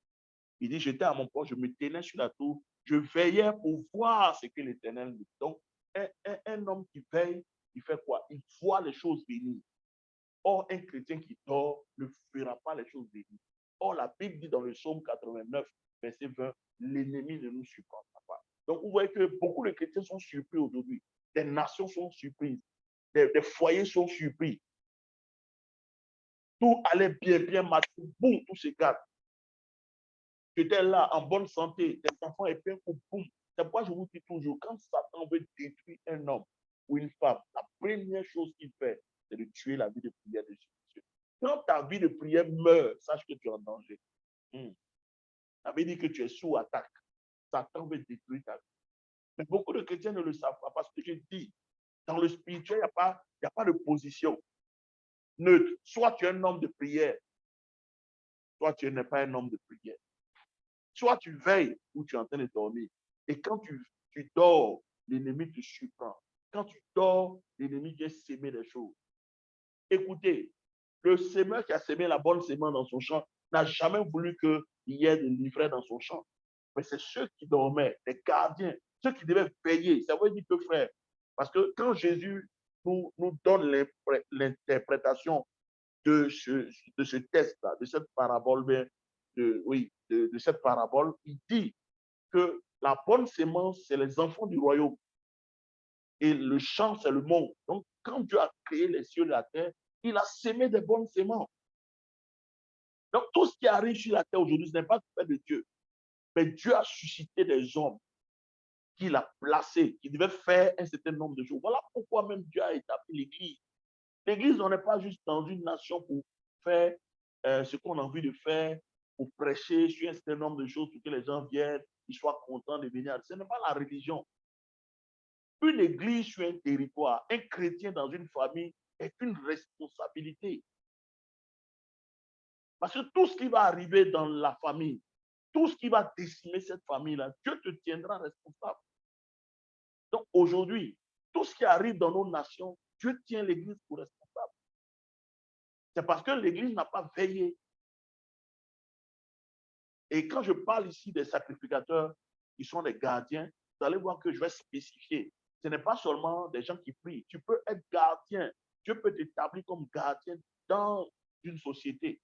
Il dit, j'étais à mon poste, je me tenais sur la tour, je veillais pour voir ce que l'Éternel me dit. Donc, un homme qui veille, il fait quoi? Il voit les choses venir. Or, un chrétien qui dort ne fera pas les choses venir. Or, la Bible dit dans le psaume 89, verset 20, l'ennemi ne nous supportera pas. Donc, vous voyez que beaucoup de chrétiens sont surpris aujourd'hui. Des nations sont surprises. Des foyers sont surpris. Tout allait bien, bien marcher. Boum, tout s'éclate. Tu étais là, en bonne santé. Tes enfants étaient au boum. C'est pourquoi je vous dis toujours, quand Satan veut détruire un homme ou une femme, la première chose qu'il fait, c'est de tuer la vie de prière de Jésus. Quand ta vie de prière meurt, sache que tu es en danger. Ça veut dire que tu es sous attaque. Satan veut détruire ta vie. Mais beaucoup de chrétiens ne le savent pas parce que je dis, dans le spirituel, il n'y a pas de position neutre. Soit tu es un homme de prière, soit tu n'es pas un homme de prière. Soit tu veilles ou tu es en train de dormir. Et quand tu dors, l'ennemi te surprend. Quand tu dors, l'ennemi vient s'aimer des choses. Écoutez, le semeur qui a semé la bonne semence dans son champ n'a jamais voulu qu'il y ait de l'ivraie dans son champ. Mais c'est ceux qui dormaient, les gardiens, ceux qui devaient veiller. Ça veut dire que, frère, parce que quand Jésus nous donne l'interprétation de ce test-là, de cette parabole, de cette parabole, il dit que la bonne sémence, c'est les enfants du royaume. Et le champ, c'est le monde. Donc, quand Dieu a créé les cieux et la terre, il a sémé des bonnes sémences. Donc, tout ce qui arrive sur la terre aujourd'hui, ce n'est pas le fait de Dieu. Mais Dieu a suscité des hommes qu'il a placés, qui devaient faire un certain nombre de choses. Voilà pourquoi même Dieu a établi l'Église. L'Église, on n'est pas juste dans une nation pour faire ce qu'on a envie de faire, pour prêcher sur un certain nombre de choses, pour que les gens viennent, ils soient contents de venir. Ce n'est pas la religion. Une église sur un territoire, un chrétien dans une famille est une responsabilité. Parce que tout ce qui va arriver dans la famille, tout ce qui va décimer cette famille-là, Dieu te tiendra responsable. Donc aujourd'hui, tout ce qui arrive dans nos nations, Dieu tient l'église pour responsable. C'est parce que l'église n'a pas veillé. Et quand je parle ici des sacrificateurs qui sont des gardiens, vous allez voir que je vais spécifier. Ce n'est pas seulement des gens qui prient. Tu peux être gardien. Dieu peut t'établir comme gardien dans une société.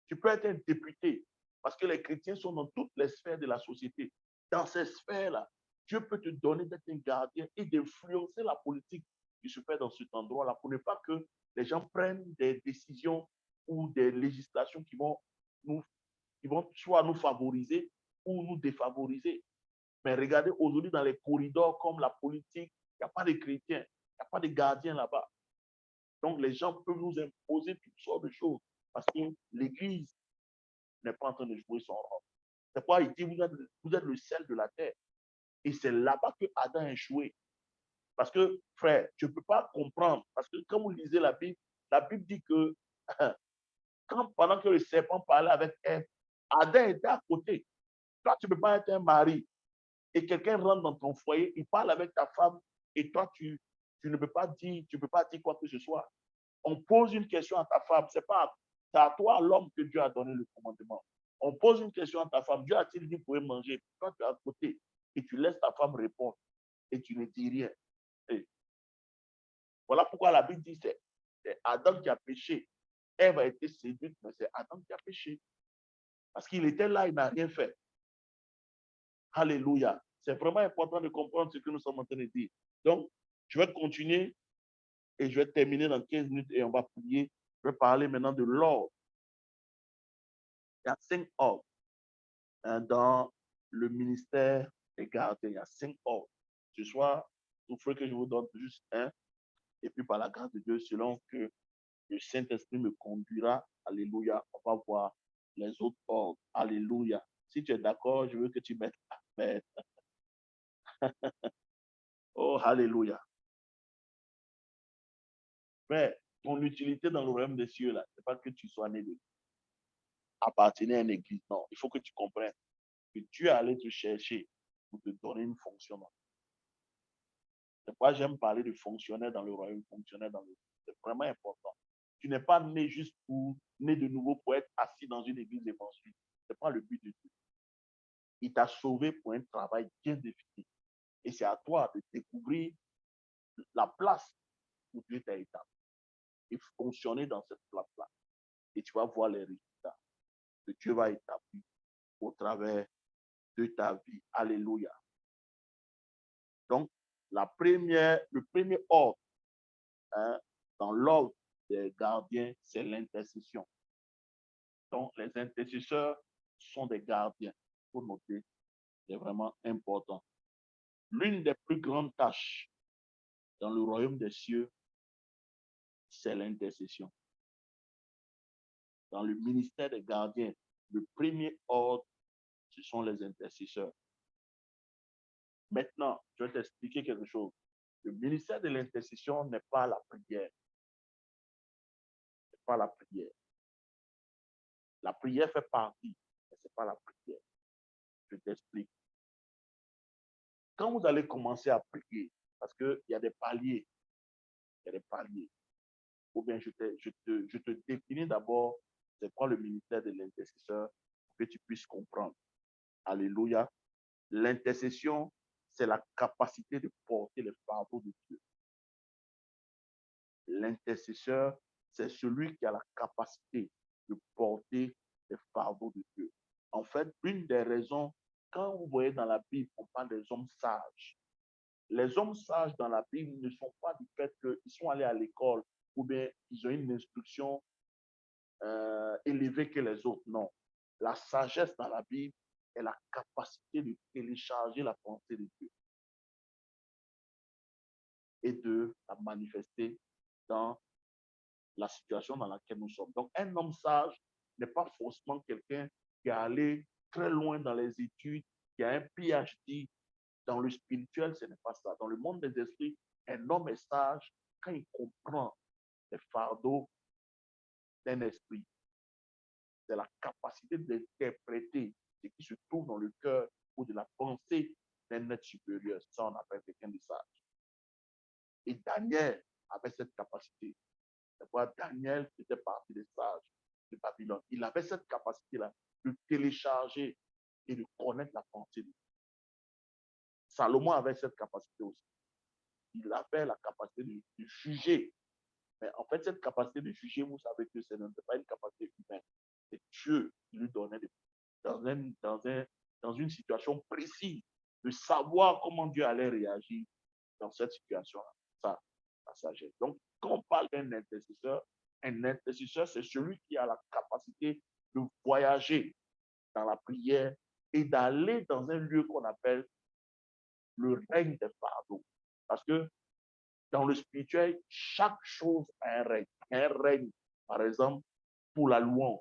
Tu peux être un député parce que les chrétiens sont dans toutes les sphères de la société. Dans ces sphères-là, Dieu peut te donner d'être un gardien et d'influencer la politique qui se fait dans cet endroit-là pour ne pas que les gens prennent des décisions ou des législations qui vont soit nous favoriser ou nous défavoriser. Mais regardez, aujourd'hui, dans les corridors comme la politique, il n'y a pas de chrétiens, il n'y a pas de gardiens là-bas. Donc, les gens peuvent nous imposer toutes sortes de choses parce que l'Église n'est pas en train de jouer son rôle. C'est pourquoi il dit, vous êtes le sel de la terre. Et c'est là-bas que Adam a échoué. Parce que, frère, tu ne peux pas comprendre. Parce que quand vous lisez la Bible dit que pendant que le serpent parlait avec Ève, Adam était à côté. Toi, tu ne peux pas être un mari. Et quelqu'un rentre dans ton foyer, il parle avec ta femme, et toi, tu ne peux pas dire, quoi que ce soit. On pose une question à ta femme, c'est à toi, l'homme, que Dieu a donné le commandement. On pose une question à ta femme, Dieu a-t-il dit vous pouvez manger? Toi, tu es à côté, et tu laisses ta femme répondre, et tu ne dis rien. Et voilà pourquoi la Bible dit, c'est Adam qui a péché. Ève a été séduite, mais c'est Adam qui a péché. Parce qu'il était là, il n'a rien fait. Alléluia. C'est vraiment important de comprendre ce que nous sommes en train de dire. Donc, je vais continuer et je vais terminer dans 15 minutes et on va prier. Je vais parler maintenant de l'ordre. Il y a 5 ordres dans le ministère des gardiens. Il y a 5 ordres. Ce soir, il faut que je vous donne juste un. Et puis, par la grâce de Dieu, selon que le Saint-Esprit me conduira, alléluia, on va voir les autres ordres. Alléluia. Si tu es d'accord, je veux que tu mettes Amen. Oh, alléluia. Mais ton utilité dans le royaume des cieux, là, c'est pas que tu sois né de appartenir à une église. Non, il faut que tu comprennes que Dieu est allé te chercher pour te donner une fonction. C'est pourquoi j'aime parler de fonctionnaire dans le royaume, fonctionnaire dans le... C'est vraiment important. Tu n'es pas né juste pour, né de nouveau pour être assis dans une église évangélique. Ce n'est pas le but de Dieu. Il t'a sauvé pour un travail bien défini. Et c'est à toi de découvrir la place où Dieu t'a établi et fonctionner dans cette place-là. Et tu vas voir les résultats que Dieu va établir au travers de ta vie. Alléluia. Donc, le premier ordre, hein, dans l'ordre des gardiens, c'est l'intercession. Donc, les intercesseurs sont des gardiens. Il faut noter, c'est vraiment important. L'une des plus grandes tâches dans le royaume des cieux, c'est l'intercession. Dans le ministère des gardiens, le premier ordre, ce sont les intercesseurs. Maintenant, je vais t'expliquer quelque chose. Le ministère de l'intercession n'est pas la prière. C'est pas la prière. La prière fait partie, mais ce n'est pas la prière. Je t'explique. Quand vous allez commencer à prier, parce qu'il y a des paliers, ou bien je te définis d'abord c'est quoi le ministère de l'intercesseur pour que tu puisses comprendre. Alléluia. L'intercession, c'est la capacité de porter le fardeau de Dieu. L'intercesseur, c'est celui qui a la capacité de porter le fardeau de Dieu. En fait, une des raisons, quand vous voyez dans la Bible, on parle des hommes sages. Les hommes sages dans la Bible ne sont pas du fait qu'ils sont allés à l'école ou bien ils ont une instruction élevée que les autres. Non. La sagesse dans la Bible est la capacité de télécharger la pensée de Dieu et de la manifester dans la situation dans laquelle nous sommes. Donc, un homme sage n'est pas forcément quelqu'un qui est allé très loin dans les études, qui a un PhD. Dans le spirituel, ce n'est pas ça. Dans le monde des esprits, un homme est sage quand il comprend les fardeaux d'un esprit. C'est la capacité d'interpréter ce qui se trouve dans le cœur ou de la pensée d'un être supérieur. Ça, on appelle quelqu'un de sage. Et Daniel avait cette capacité. Daniel faisait partie des sages de Babylone. Il avait cette capacité-là de télécharger et de connaître la pensée de Dieu. Salomon avait cette capacité aussi. Il avait la capacité de juger. Mais en fait, cette capacité de juger, vous savez que ce n'est pas une capacité humaine. C'est Dieu qui lui donnait dans une situation précise de savoir comment Dieu allait réagir dans cette situation-là. Ça, la sagesse. Donc, quand on parle d'un intercesseur, un intercesseur, c'est celui qui a la capacité de voyager dans la prière et d'aller dans un lieu qu'on appelle le règne des fardeaux. Parce que dans le spirituel, chaque chose a un règne. Un règne, par exemple, pour la louange.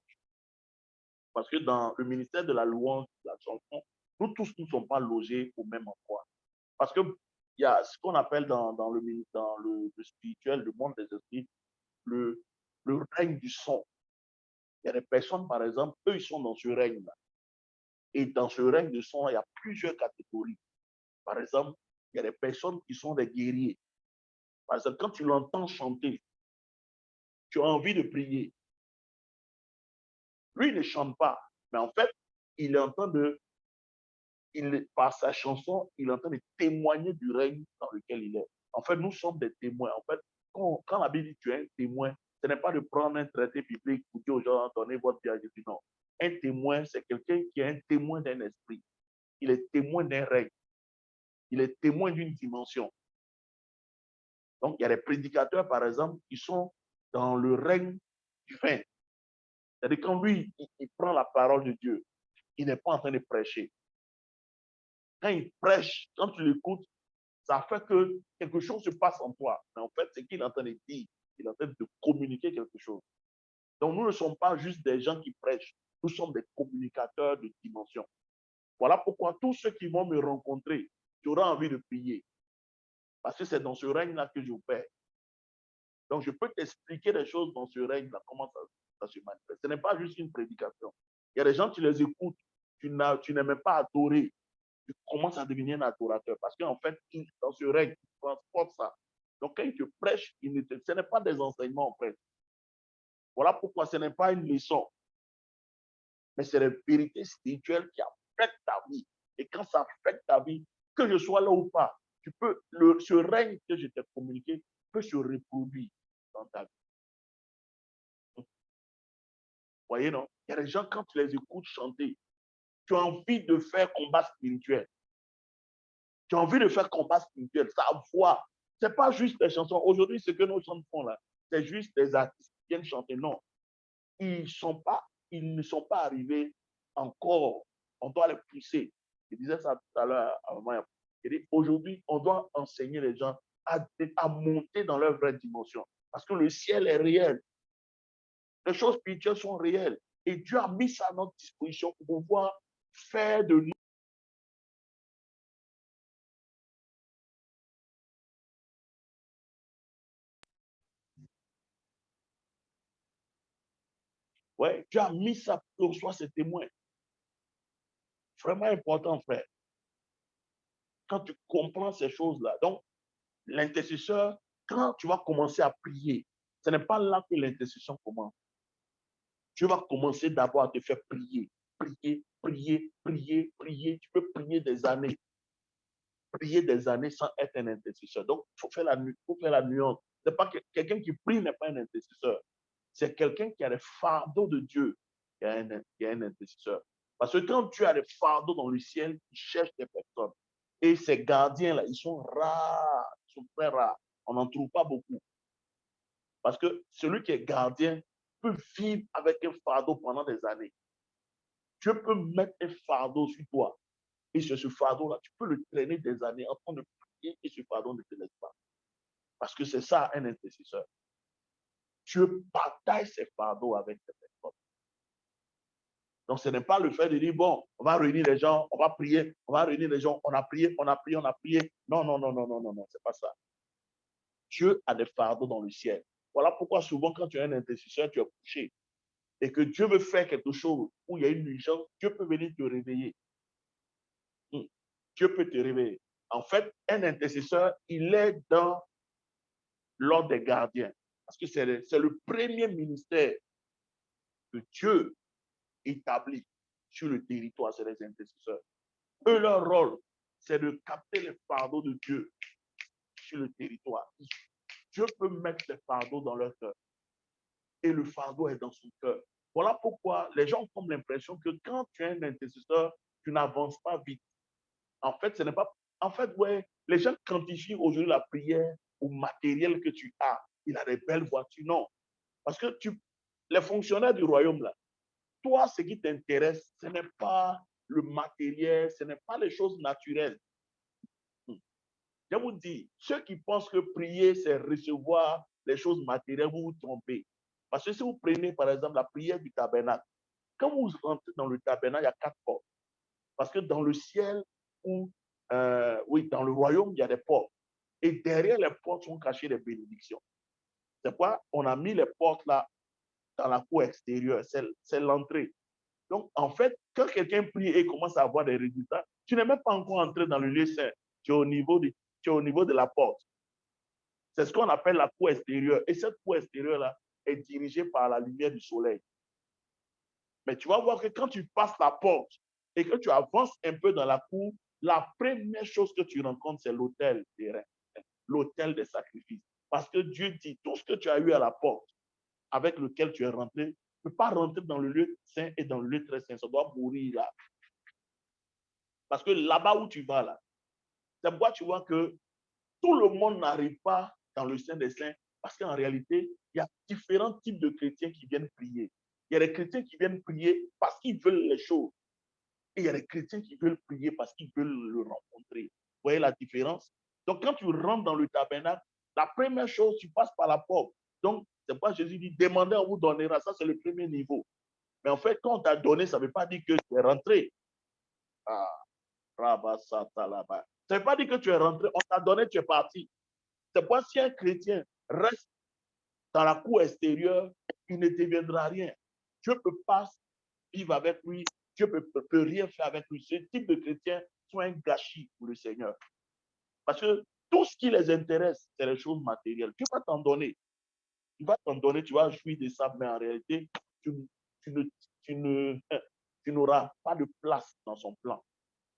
Parce que dans le ministère de la louange, de la chanson, nous tous ne sommes pas logés au même endroit. Parce qu'il y a ce qu'on appelle dans le spirituel, le monde des esprits, le règne du son. Il y a des personnes, par exemple, eux, ils sont dans ce règne-là. Et dans ce règne du son, il y a plusieurs catégories. Par exemple, il y a des personnes qui sont des guerriers. Par exemple, quand tu l'entends chanter, tu as envie de prier. Lui, il ne chante pas, mais en fait, il est en train de, par sa chanson, il est en train de témoigner du règne dans lequel il est. En fait, nous sommes des témoins. En fait, quand la Bible dit tu es un témoin, ce n'est pas de prendre un traité biblique pour dire aux gens, donnez votre vie à Jésus. Non. Un témoin, c'est quelqu'un qui est un témoin d'un esprit. Il est témoin d'un règne. Il est témoin d'une dimension. Donc, il y a des prédicateurs, par exemple, qui sont dans le règne du vin. C'est-à-dire, quand lui, il prend la parole de Dieu, il n'est pas en train de prêcher. Quand il prêche, quand tu l'écoutes, ça fait que quelque chose se passe en toi. Mais en fait, c'est qu'il est en train de dire, il est en train de communiquer quelque chose. Donc, nous ne sommes pas juste des gens qui prêchent. Nous sommes des communicateurs de dimension. Voilà pourquoi tous ceux qui vont me rencontrer, tu auras envie de prier. Parce que c'est dans ce règne-là que j'opère. Donc, je peux t'expliquer des choses dans ce règne-là, comment ça se manifeste. Ce n'est pas juste une prédication. Il y a des gens, tu les écoutes, tu n'es même pas adoré. Tu commences à devenir un adorateur parce qu'en fait, dans ce règne, il transporte ça. Donc, quand il te prêche, ce n'est pas des enseignements en fait. Voilà pourquoi ce n'est pas une leçon, mais c'est la vérité spirituelle qui affecte ta vie. Et quand ça affecte ta vie, que je sois là ou pas, tu peux, ce règne que je t'ai communiqué peut se reproduire dans ta vie. Vous voyez, non? Il y a des gens, quand tu les écoutes chanter, tu as envie de faire combat spirituel. Tu as envie de faire combat spirituel. Sa voix, ce n'est pas juste des chansons. Aujourd'hui, ce que nos chants font là, c'est juste des artistes qui viennent chanter. Non, ils ne sont pas arrivés encore. On doit les pousser. Je disais ça tout à l'heure à maman. Aujourd'hui, on doit enseigner les gens à monter dans leur vraie dimension. Parce que le ciel est réel. Les choses spirituelles sont réelles. Et Dieu a mis ça à notre disposition pour pouvoir faire de nous. Ouais, Dieu a mis ça pour soi ses témoins. Vraiment important, frère. Quand tu comprends ces choses-là, donc l'intercesseur, quand tu vas commencer à prier, ce n'est pas là que l'intercession commence. Tu vas commencer d'abord à te faire prier. Prier, prier, prier, prier. Tu peux prier des années. Prier des années sans être un intercesseur. Donc, il faut faire la nuance. C'est pas que quelqu'un qui prie n'est pas un intercesseur. C'est quelqu'un qui a les fardeaux de Dieu qui est un intercesseur. Parce que quand Dieu a les fardeaux dans le ciel, il cherche des personnes. Et ces gardiens-là, ils sont rares, ils sont très rares. On n'en trouve pas beaucoup. Parce que celui qui est gardien peut vivre avec un fardeau pendant des années. Dieu peut mettre un fardeau sur toi. Et sur ce fardeau-là, tu peux le traîner des années en train de prier et ce fardeau ne te laisse pas. Parce que c'est ça un intercesseur. Dieu partage ses fardeaux avec les personnes. Donc, ce n'est pas le fait de dire, bon, on va réunir les gens, on va prier, on va réunir les gens, on a prié, on a prié, on a prié. Non, non, non, non, non, non, non, c'est pas ça. Dieu a des fardeaux dans le ciel. Voilà pourquoi souvent, quand tu es un intercesseur, tu es couché. Et que Dieu veut faire quelque chose où il y a une urgence, Dieu peut venir te réveiller. Dieu peut te réveiller. En fait, un intercesseur, il est dans l'ordre des gardiens. Parce que c'est le premier ministère que Dieu établit sur le territoire, c'est les intercesseurs. Eux, leur rôle, c'est de capter les fardeaux de Dieu sur le territoire. Dieu peut mettre les fardeaux dans leur cœur. Et le fardeau est dans son cœur. Voilà pourquoi les gens ont l'impression que quand tu es un intercesseur, tu n'avances pas vite. En fait, ce n'est pas. En fait, ouais, les gens quantifient aujourd'hui la prière au matériel que tu as. Il a des belles voitures. Non. Parce que les fonctionnaires du royaume, là, toi, ce qui t'intéresse, ce n'est pas le matériel, ce n'est pas les choses naturelles. Je vous dis, ceux qui pensent que prier, c'est recevoir les choses matérielles, vous vous trompez. Parce que si vous prenez, par exemple, la prière du tabernacle, quand vous rentrez dans le tabernacle, il y a 4 portes. Parce que dans le ciel, ou oui, dans le royaume, il y a des portes. Et derrière les portes sont cachées les bénédictions. C'est pourquoi on a mis les portes là dans la cour extérieure. C'est l'entrée. Donc, en fait, quand quelqu'un prie et commence à avoir des résultats, tu n'es même pas encore entré dans le lieu saint. Tu es au niveau de la porte. C'est ce qu'on appelle la cour extérieure. Et cette cour extérieure-là est dirigée par la lumière du soleil. Mais tu vas voir que quand tu passes la porte et que tu avances un peu dans la cour, la première chose que tu rencontres, c'est l'autel des reins, l'autel des sacrifices. Parce que Dieu dit, tout ce que tu as eu à la porte, avec lequel tu es rentré, ne peut pas rentrer dans le lieu saint et dans le lieu très saint. Ça doit mourir là. Parce que là-bas où tu vas, là, c'est pourquoi tu vois que tout le monde n'arrive pas dans le Saint des Saints, parce qu'en réalité, il y a différents types de chrétiens qui viennent prier. Il y a des chrétiens qui viennent prier parce qu'ils veulent les choses. Et il y a des chrétiens qui veulent prier parce qu'ils veulent le rencontrer. Vous voyez la différence? Donc, quand tu rentres dans le tabernacle, la première chose, tu passes par la porte. Donc, c'est pourquoi Jésus dit, demandez, on vous donnera. Ça, c'est le premier niveau. Mais en fait, quand on t'a donné, ça ne veut pas dire que tu es rentré. Ah, là-bas. Ça ne veut pas dire que tu es rentré. On t'a donné, tu es parti. C'est pourquoi si un chrétien reste dans la cour extérieure, il ne deviendra rien. Dieu ne peut pas vivre avec lui. Dieu ne peut rien faire avec lui. Ce type de chrétiens sont un gâchis pour le Seigneur. Parce que tout ce qui les intéresse, c'est les choses matérielles. Dieu va t'en donner. Il va t'en donner, tu vas jouir de ça, mais en réalité, tu n'auras pas de place dans son plan.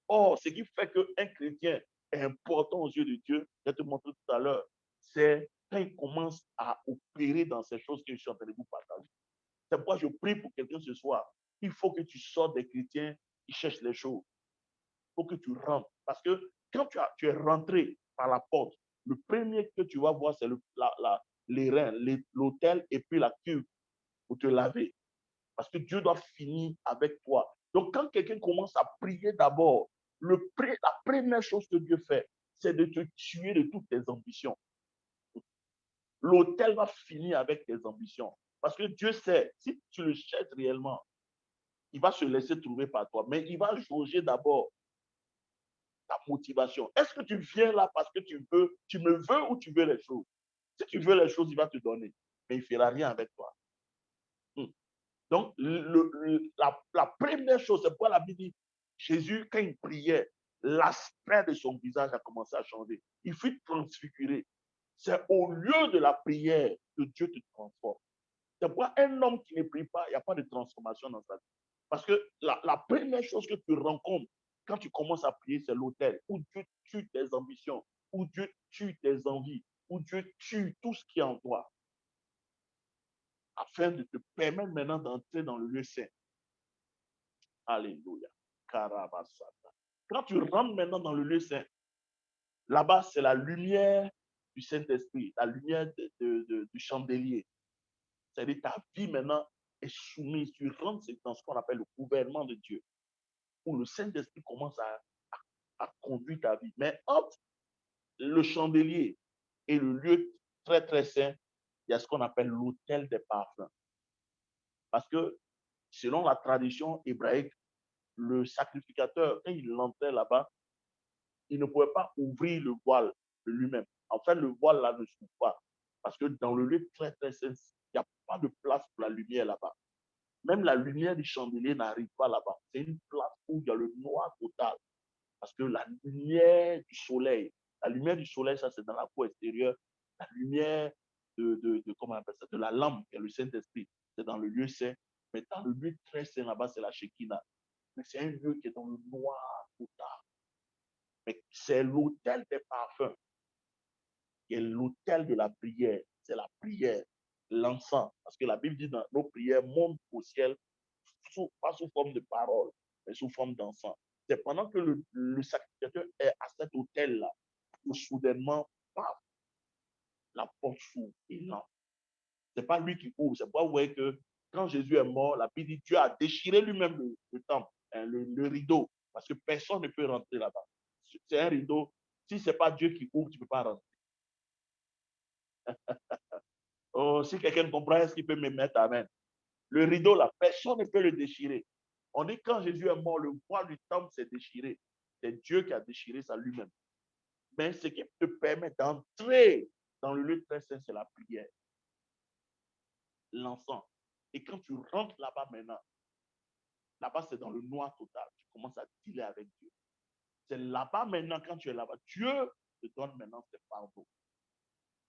Or, ce qui fait qu'un chrétien est important aux yeux de Dieu, je vais te montrer tout à l'heure, c'est quand il commence à opérer dans ces choses que je suis en train de vous partager. C'est pourquoi je prie pour quelqu'un ce soir. Il faut que tu sortes des chrétiens qui cherchent les choses. Il faut que tu rentres. Parce que quand tu es rentré par la porte, le premier que tu vas voir, c'est les reins, l'autel et puis la cuve pour te laver. Parce que Dieu doit finir avec toi. Donc, quand quelqu'un commence à prier d'abord, la première chose que Dieu fait, c'est de te tuer de toutes tes ambitions. L'autel va finir avec tes ambitions. Parce que Dieu sait, si tu le cherches réellement, il va se laisser trouver par toi. Mais il va jauger d'abord ta motivation. Est-ce que tu viens là parce que tu me veux ou tu veux les choses? Si tu veux les choses, il va te donner. Mais il ne fera rien avec toi. Donc, la première chose, c'est pourquoi la Bible dit, Jésus, quand il priait, l'aspect de son visage a commencé à changer. Il fut transfiguré. C'est au lieu de la prière que Dieu te transforme. C'est pourquoi un homme qui ne prie pas, il n'y a pas de transformation dans sa vie. Parce que la première chose que tu rencontres quand tu commences à prier, c'est l'autel, où Dieu tue tes ambitions, où Dieu tue tes envies, où Dieu tue tout ce qui est en toi, afin de te permettre maintenant d'entrer dans le lieu saint. Alléluia. Karabasata. Quand tu rentres maintenant dans le lieu saint, là-bas, c'est la lumière du Saint-Esprit, la lumière du chandelier. C'est-à-dire ta vie maintenant est soumise. Tu rentres dans ce qu'on appelle le gouvernement de Dieu, où le Saint-Esprit commence à conduire ta vie. Mais entre le chandelier et le lieu très, très saint, il y a ce qu'on appelle l'autel des parfums. Parce que selon la tradition hébraïque, le sacrificateur, quand il entrait là-bas, il ne pouvait pas ouvrir le voile de lui-même. En fait, le voile là ne s'ouvre pas. Parce que dans le lieu très, très saint, il n'y a pas de place pour la lumière là-bas. Même la lumière du chandelier n'arrive pas là-bas. C'est une place où il y a le noir total. Parce que la lumière du soleil, ça c'est dans la cour extérieure. La lumière comment on appelle ça, de la lampe, qui est le Saint-Esprit, c'est dans le lieu saint. Mais dans le lieu très saint là-bas, c'est la Shekinah. Mais c'est un lieu qui est dans le noir total. Mais c'est l'autel des parfums, qui est l'autel de la prière. C'est la prière, l'encens. Parce que la Bible dit dans nos prières montent au ciel, pas sous forme de parole, mais sous forme d'encens. C'est pendant que le sacrificateur est à cet autel-là que soudainement, paf, la porte s'ouvre et non. Ce n'est pas lui qui ouvre. C'est pas vrai que quand Jésus est mort, la Bible dit Dieu a déchiré lui-même le temple, hein, le rideau, parce que personne ne peut rentrer là-bas. C'est un rideau. Si ce n'est pas Dieu qui ouvre, tu ne peux pas rentrer. Oh, si quelqu'un comprend, est-ce qu'il peut me mettre amen? Le rideau, là, personne ne peut le déchirer. On dit quand Jésus est mort, le voile du temple s'est déchiré. C'est Dieu qui a déchiré ça lui-même. Mais ce qui te permet d'entrer dans le lieu très saint, c'est la prière, l'encens. Et quand tu rentres là-bas maintenant, là-bas c'est dans le noir total. Tu commences à dealer avec Dieu. C'est là-bas maintenant, quand tu es là-bas, Dieu te donne maintenant ses fardeaux.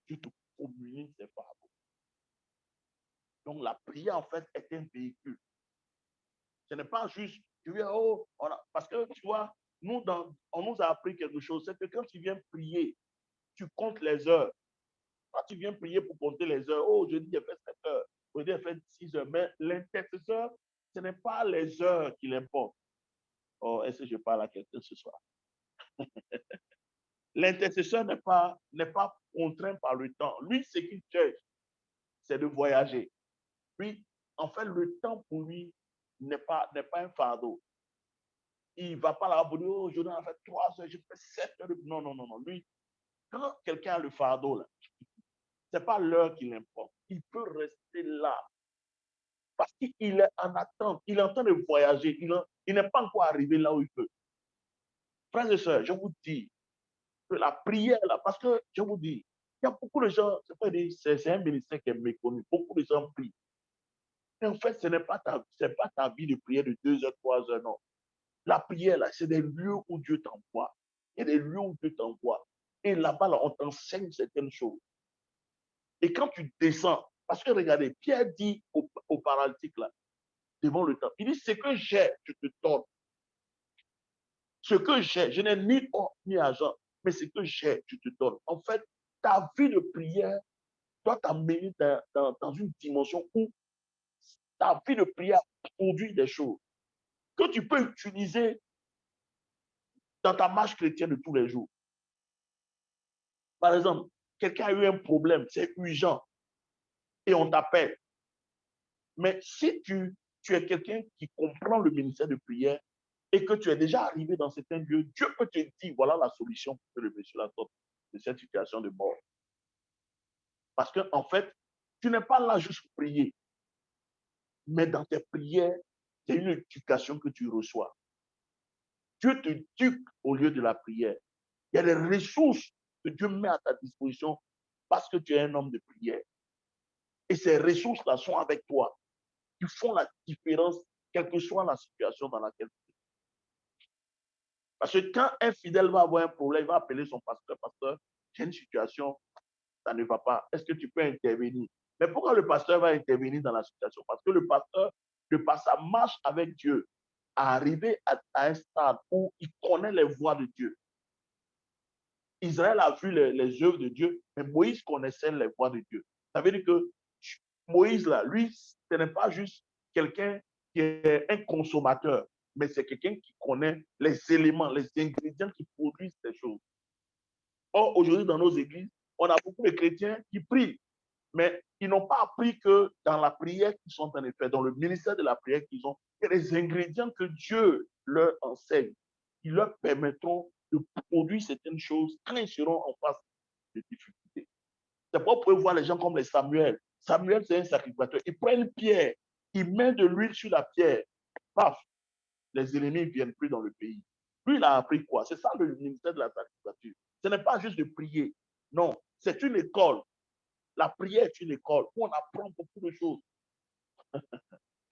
Dieu te communique ses fardeaux. Donc la prière, en fait, est un véhicule. Ce n'est pas juste, tu viens, oh, parce que tu vois, on nous a appris quelque chose, c'est que quand tu viens prier, tu comptes les heures. Quand tu viens prier pour compter les heures, oh, je dis, j'ai fait 7 heures, aujourd'hui, j'ai fait 6 heures, mais l'intercesseur, ce n'est pas les heures qui l'importent. Oh, est-ce que je parle à quelqu'un ce soir? L'intercesseur n'est pas contraint par le temps. Lui, ce qu'il cherche, c'est de voyager. Lui, en fait, le temps pour lui n'est pas un fardeau. Il ne va pas là pour dire, oh, je dois faire 3 heures, je fais 7 heures. Non, non, non, non. Lui, quand quelqu'un a le fardeau, là, ce n'est pas l'heure qui l'importe. Il peut rester là parce qu'il est en attente. Il est en train de voyager. Il n'est pas encore arrivé là où il peut. Frères et sœurs, je vous dis que la prière, là, parce que je vous dis, il y a beaucoup de gens, c'est un ministère qui est méconnu. Beaucoup de gens prient. Mais en fait, ce n'est pas ta vie de prière de 2 heures, 3 heures, non. La prière, là, c'est des lieux où Dieu t'envoie. Il y a des lieux où Dieu t'envoie. Et là-bas, là, on t'enseigne certaines choses. Et quand tu descends, parce que regardez, Pierre dit au paralytique, là, devant le temple, il dit, ce que j'ai, je te donne. Ce que j'ai, je n'ai ni or ni argent, mais ce que j'ai, je te donne. En fait, ta vie de prière doit t'amener dans une dimension où ta vie de prière produit des choses que tu peux utiliser dans ta marche chrétienne de tous les jours. Par exemple, quelqu'un a eu un problème, c'est urgent, et on t'appelle. Mais si tu es quelqu'un qui comprend le ministère de prière et que tu es déjà arrivé dans certains lieux, Dieu peut te dire, voilà la solution pour que le monsieur la sorte de cette situation de mort. Parce qu'en en fait, tu n'es pas là juste pour prier, mais dans tes prières, c'est une éducation que tu reçois. Dieu te éduque au lieu de la prière. Il y a des ressources que Dieu met à ta disposition parce que tu es un homme de prière. Et ces ressources-là sont avec toi, qui font la différence, quelle que soit la situation dans laquelle tu es. Parce que quand un fidèle va avoir un problème, il va appeler son pasteur, pasteur, j'ai une situation, ça ne va pas. Est-ce que tu peux intervenir? Mais pourquoi le pasteur va intervenir dans la situation? Parce que le pasteur, de par sa marche avec Dieu, a arrivé à un stade où il connaît les voies de Dieu. Israël a vu les œuvres de Dieu, mais Moïse connaissait les voies de Dieu. Ça veut dire que Moïse, là, lui, ce n'est pas juste quelqu'un qui est un consommateur, mais c'est quelqu'un qui connaît les éléments, les ingrédients qui produisent ces choses. Or, aujourd'hui, dans nos églises, on a beaucoup de chrétiens qui prient, mais ils n'ont pas appris que dans la prière qu'ils sont en effet, dans le ministère de la prière qu'ils ont, il y a des ingrédients que Dieu leur enseigne, qui leur permettront de produire certaines choses quand ils seront en face de difficultés. C'est pourquoi vous pouvez voir les gens comme les Samuel. Samuel, c'est un sacrificateur. Il prend une pierre, il met de l'huile sur la pierre. Paf, les ennemis ne viennent plus dans le pays. Lui, il a appris quoi? C'est ça le ministère de la sacrificature. Ce n'est pas juste de prier. Non, c'est une école. La prière est une école où on apprend beaucoup de choses.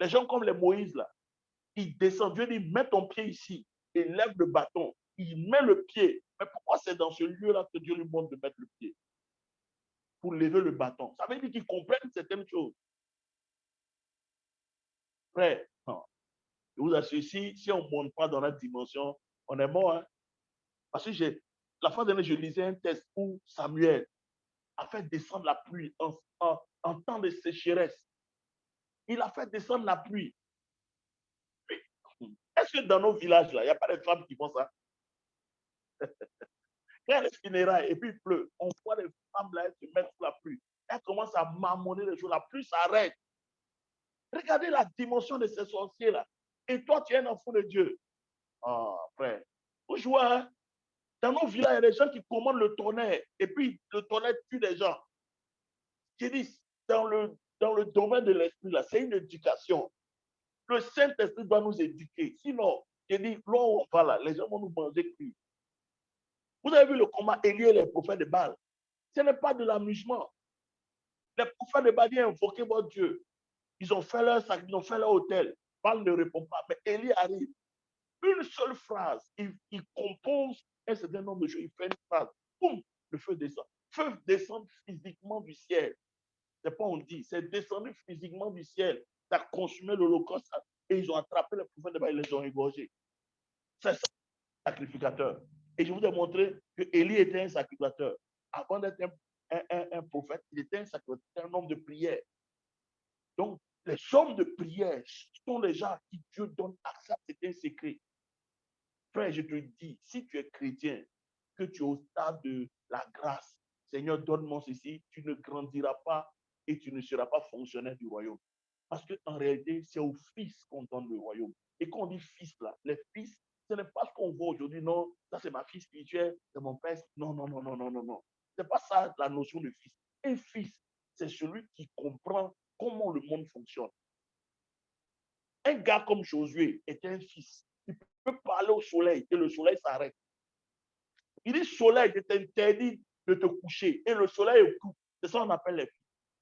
Les gens comme les Moïse, là, ils descendent. Dieu dit, mets ton pied ici et lève le bâton. Il met le pied. Mais pourquoi c'est dans ce lieu-là que Dieu lui montre de mettre le pied? Pour lever le bâton. Ça veut dire qu'ils comprennent certaines choses. Frère, non. Je vous assure, si on ne monte pas dans la dimension, on est mort. Hein? Parce que la fois dernière, je lisais un texte où Samuel a fait descendre la pluie en temps de sécheresse. Il a fait descendre la pluie. Est-ce que dans nos villages, là, il n'y a pas de femmes qui font ça? Quand les funérailles et puis il pleut, on voit les femmes là, elles se mettent sous la pluie. Elles commencent à marmonner les choses. La pluie s'arrête. Regardez la dimension de ces sorciers-là. Et toi, tu es un enfant de Dieu. Ah, frère. Vous jouez, hein? Dans nos villages, il y a des gens qui commandent le tonnerre. Et puis, le tonnerre tue des gens. J'ai dit, dans le domaine de l'esprit, là, c'est une éducation. Le Saint-Esprit doit nous éduquer. Sinon, j'ai dit, là où on va là, les gens vont nous manger cuit. Vous avez vu le combat Élie et les prophètes de Baal. Ce n'est pas de l'amusement. Les prophètes de Baal ont invoqué votre Dieu. Ils ont fait leur sac, ils ont fait leur hôtel. Baal ne répond pas. Mais Élie arrive. Une seule phrase. Il compose un certain nombre de choses. Il fait une phrase. Boum, le feu descend. Feu descend physiquement du ciel. C'est pas on dit. C'est descendu physiquement du ciel. Ça a consumé l'Holocauste. Et ils ont attrapé les prophètes de Baal et les ont égorgés. C'est ça, sacrificateur. Et je vous ai montré que Élie était un sacrificateur. Avant d'être un prophète, il était un sacrificateur, un homme de prière. Donc, les hommes de prière sont les gens à qui Dieu donne accès à certains secrets. Frère, je te dis, si tu es chrétien, que tu es au stade de la grâce, Seigneur, donne-moi ceci, tu ne grandiras pas et tu ne seras pas fonctionnaire du royaume. Parce qu'en réalité, c'est au fils qu'on donne le royaume. Et quand on dit fils, là, les fils, ce n'est pas ce qu'on voit aujourd'hui, non, ça c'est ma fille spirituelle, c'est mon père. Non, non, non, non, non, non, non. Ce n'est pas ça la notion de fils. Un fils, c'est celui qui comprend comment le monde fonctionne. Un gars comme Josué est un fils. Il peut parler au soleil et le soleil s'arrête. Il dit, soleil, je t'interdis de te coucher. Et le soleil est coupe. C'est ça qu'on appelle les fils.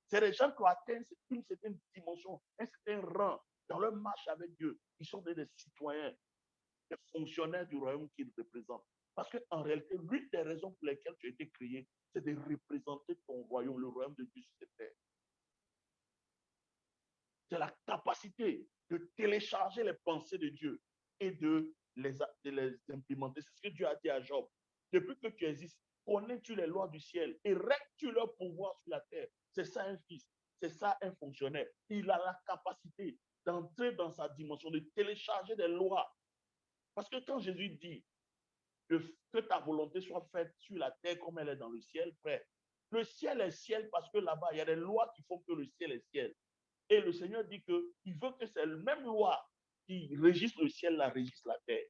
C'est des gens qui ont atteint une certaine dimension, un certain rang dans leur marche avec Dieu. Ils sont des citoyens, des fonctionnaires du royaume qu'ils représentent. Parce qu'en réalité, l'une des raisons pour lesquelles tu as été créé, c'est de représenter ton royaume, le royaume de Dieu sur cette terre. C'est la capacité de télécharger les pensées de Dieu et de de les implémenter. C'est ce que Dieu a dit à Job. Depuis que tu existes, connais-tu les lois du ciel et règles-tu leur pouvoir sur la terre? C'est ça un fils, c'est ça un fonctionnaire. Il a la capacité d'entrer dans sa dimension, de télécharger des lois. Parce que quand Jésus dit que ta volonté soit faite sur la terre comme elle est dans le ciel, frère, le ciel est ciel parce que là-bas, il y a des lois qui font que le ciel est ciel. Et le Seigneur dit qu'il veut que c'est la même loi qui régisse le ciel, la régisse la terre.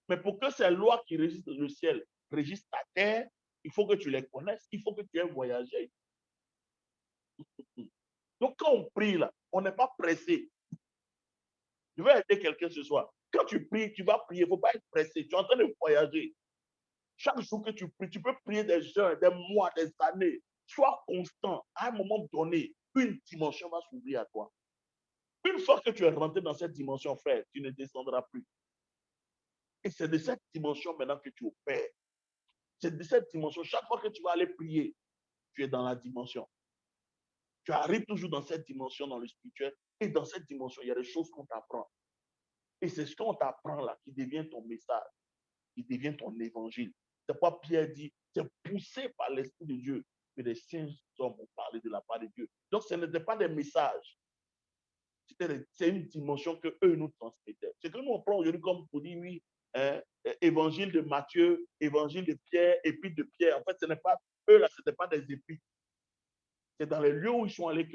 Mais pour que ces lois qui régissent le ciel régissent ta terre, il faut que tu les connaisses, il faut que tu aies voyagé. Donc, quand on prie là, on n'est pas pressé. Je vais aider quelqu'un ce soir. Quand tu pries, tu vas prier, il ne faut pas être pressé. Tu es en train de voyager. Chaque jour que tu pries, tu peux prier des heures, des mois, des années. Sois constant. À un moment donné, une dimension va s'ouvrir à toi. Une fois que tu es rentré dans cette dimension, frère, tu ne descendras plus. Et c'est de cette dimension maintenant que tu opères. C'est de cette dimension. Chaque fois que tu vas aller prier, tu es dans la dimension. Tu arrives toujours dans cette dimension, dans le spirituel. Et dans cette dimension, il y a des choses qu'on t'apprend. Et c'est ce qu'on t'apprend là qui devient ton message, qui devient ton évangile. C'est pourquoi Pierre dit, c'est poussé par l'Esprit de Dieu que les saints hommes ont parlé de la part de Dieu. Donc, ce n'était pas des messages. C'est une dimension que eux nous transmettaient. C'est que nous, on prend aujourd'hui comme pour dire, oui, évangile de Matthieu, évangile de Pierre, épître de Pierre. En fait, ce n'est pas, eux là, ce n'était pas des épîtres. C'est dans les lieux où ils sont allés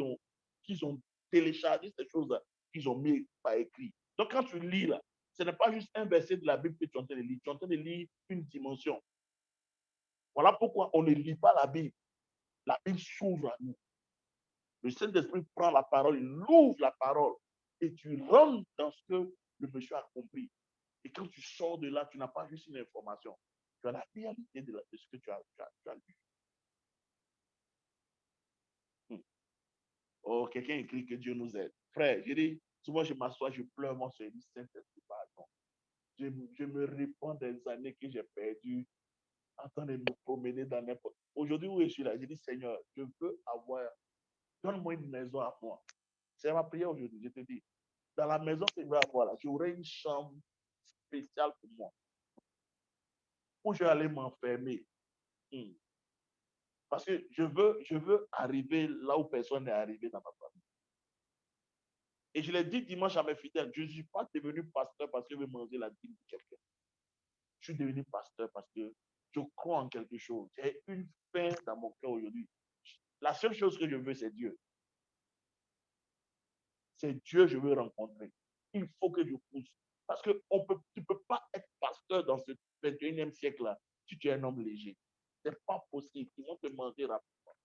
qu'ils ont téléchargé ces choses-là, qu'ils ont mis par écrit. Donc, quand tu lis là, ce n'est pas juste un verset de la Bible que tu es en train de lire. Tu es en train de lire une dimension. Voilà pourquoi on ne lit pas la Bible. La Bible s'ouvre à nous. Le Saint-Esprit prend la parole, il ouvre la parole et tu rentres dans ce que le monsieur a compris. Et quand tu sors de là, tu n'as pas juste une information. Tu as la réalité de ce que tu as lu. Oh, quelqu'un écrit que Dieu nous aide. Frère, je dis, souvent je m'assois, je pleure, moi, je dis, Saint-Esprit, pardon. Je me répands des années que j'ai perdues en train de me promener dans n'importe. Aujourd'hui, où je suis là, je dis, Seigneur, je veux avoir, donne-moi une maison à moi. C'est ma prière aujourd'hui, je te dis. Dans la maison que je vais avoir là, j'aurai une chambre spéciale pour moi. Où je vais aller m'enfermer. Parce que je veux arriver là où personne n'est arrivé dans ma famille. Et je l'ai dit dimanche à mes fidèles, je ne suis pas devenu pasteur parce que je veux manger la dîme de quelqu'un. Je suis devenu pasteur parce que je crois en quelque chose. J'ai une faim dans mon cœur aujourd'hui. La seule chose que je veux, c'est Dieu. C'est Dieu que je veux rencontrer. Il faut que je pousse. Parce que tu ne peux pas être pasteur dans ce 21e siècle-là si tu es un homme léger. Ce n'est pas possible. Ils vont te manger rapidement.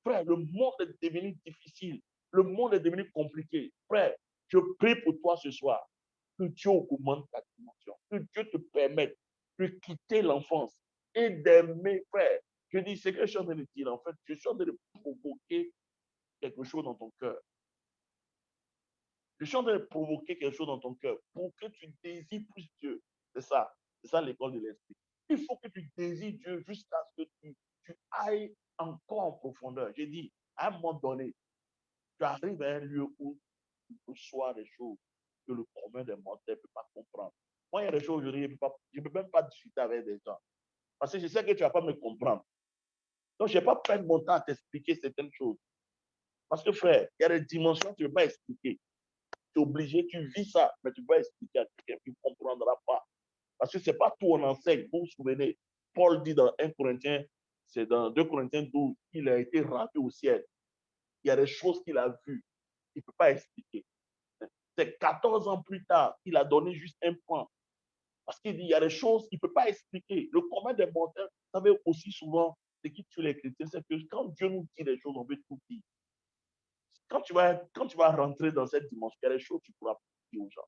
Frère, le monde est devenu difficile. Le monde est devenu compliqué. Frère, je prie pour toi ce soir. Que Dieu augmente ta dimension. Que Dieu te permette de quitter l'enfance et d'aimer, frère. Je dis, c'est que je suis en train de dire, en fait, je suis en train de provoquer quelque chose dans ton cœur. Je suis en train de provoquer quelque chose dans ton cœur pour que tu désires plus Dieu. C'est ça l'école de l'esprit. Il faut que tu désires Dieu jusqu'à ce que tu ailles encore en profondeur. J'ai dit, à un moment donné, tu arrives à un lieu où tu reçois des choses que le commun des mortels ne peut pas comprendre. Moi, il y a des choses aujourd'hui, je ne peux même pas discuter avec des gens. Parce que je sais que tu ne vas pas me comprendre. Donc, je n'ai pas pris mon temps à t'expliquer certaines choses. Parce que, frère, il y a des dimensions que tu ne peux pas expliquer. Tu es obligé, tu vis ça, mais tu peux expliquer à quelqu'un qui ne comprendra pas. Parce que ce n'est pas tout on enseigne. Vous vous souvenez, Paul dit dans 1 Corinthiens, c'est dans 2 Corinthiens 12, il a été ravi au ciel. Il y a des choses qu'il a vues. Il ne peut pas expliquer. C'est 14 ans plus tard qu'il a donné juste un point. Parce qu'il dit, il y a des choses qu'il ne peut pas expliquer. Le commun des mortels, vous savez aussi souvent, ce qui tue les chrétiens, c'est que quand Dieu nous dit des choses, on veut tout dire. Quand tu vas rentrer dans cette dimension, il y a des choses que tu pourras dire aux gens.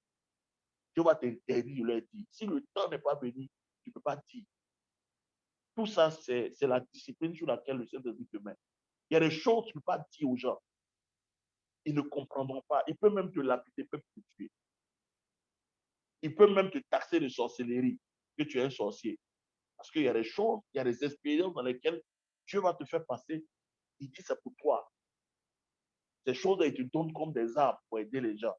Dieu va t'interdire de leur dire. Si le temps n'est pas venu, tu ne peux pas dire. Tout ça, c'est la discipline sur laquelle le Saint-Esprit te met. Il y a des choses que tu ne peux pas dire aux gens. Ils ne comprendront pas. Il peut même te lapider, il peut te tuer. Il peut même te taxer de sorcellerie, que tu es un sorcier. Parce qu'il y a des choses, il y a des expériences dans lesquelles Dieu va te faire passer. Il dit, c'est pour toi. Ces choses-là, il te donne comme des armes pour aider les gens.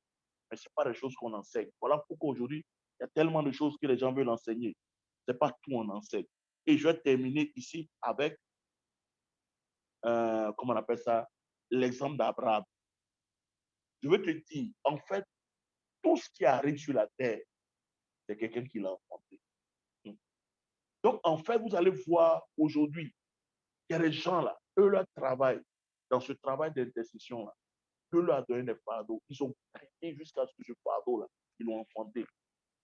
Mais ce n'est pas des choses qu'on enseigne. Voilà pourquoi aujourd'hui, Il y a tellement de choses que les gens veulent enseigner. Ce n'est pas tout on enseigne. Et je vais terminer ici avec, comment on appelle ça, l'exemple d'Abraham. Je veux te dire, en fait, tout ce qui arrive sur la terre, c'est quelqu'un qui l'a enfanté. Donc, en fait, vous allez voir aujourd'hui, il y a des gens là, eux, leur travail, dans ce travail d'intercession-là, Dieu leur a donné des fardeaux. Ils ont prié jusqu'à ce que ce fardeau-là, ils l'ont enfanté.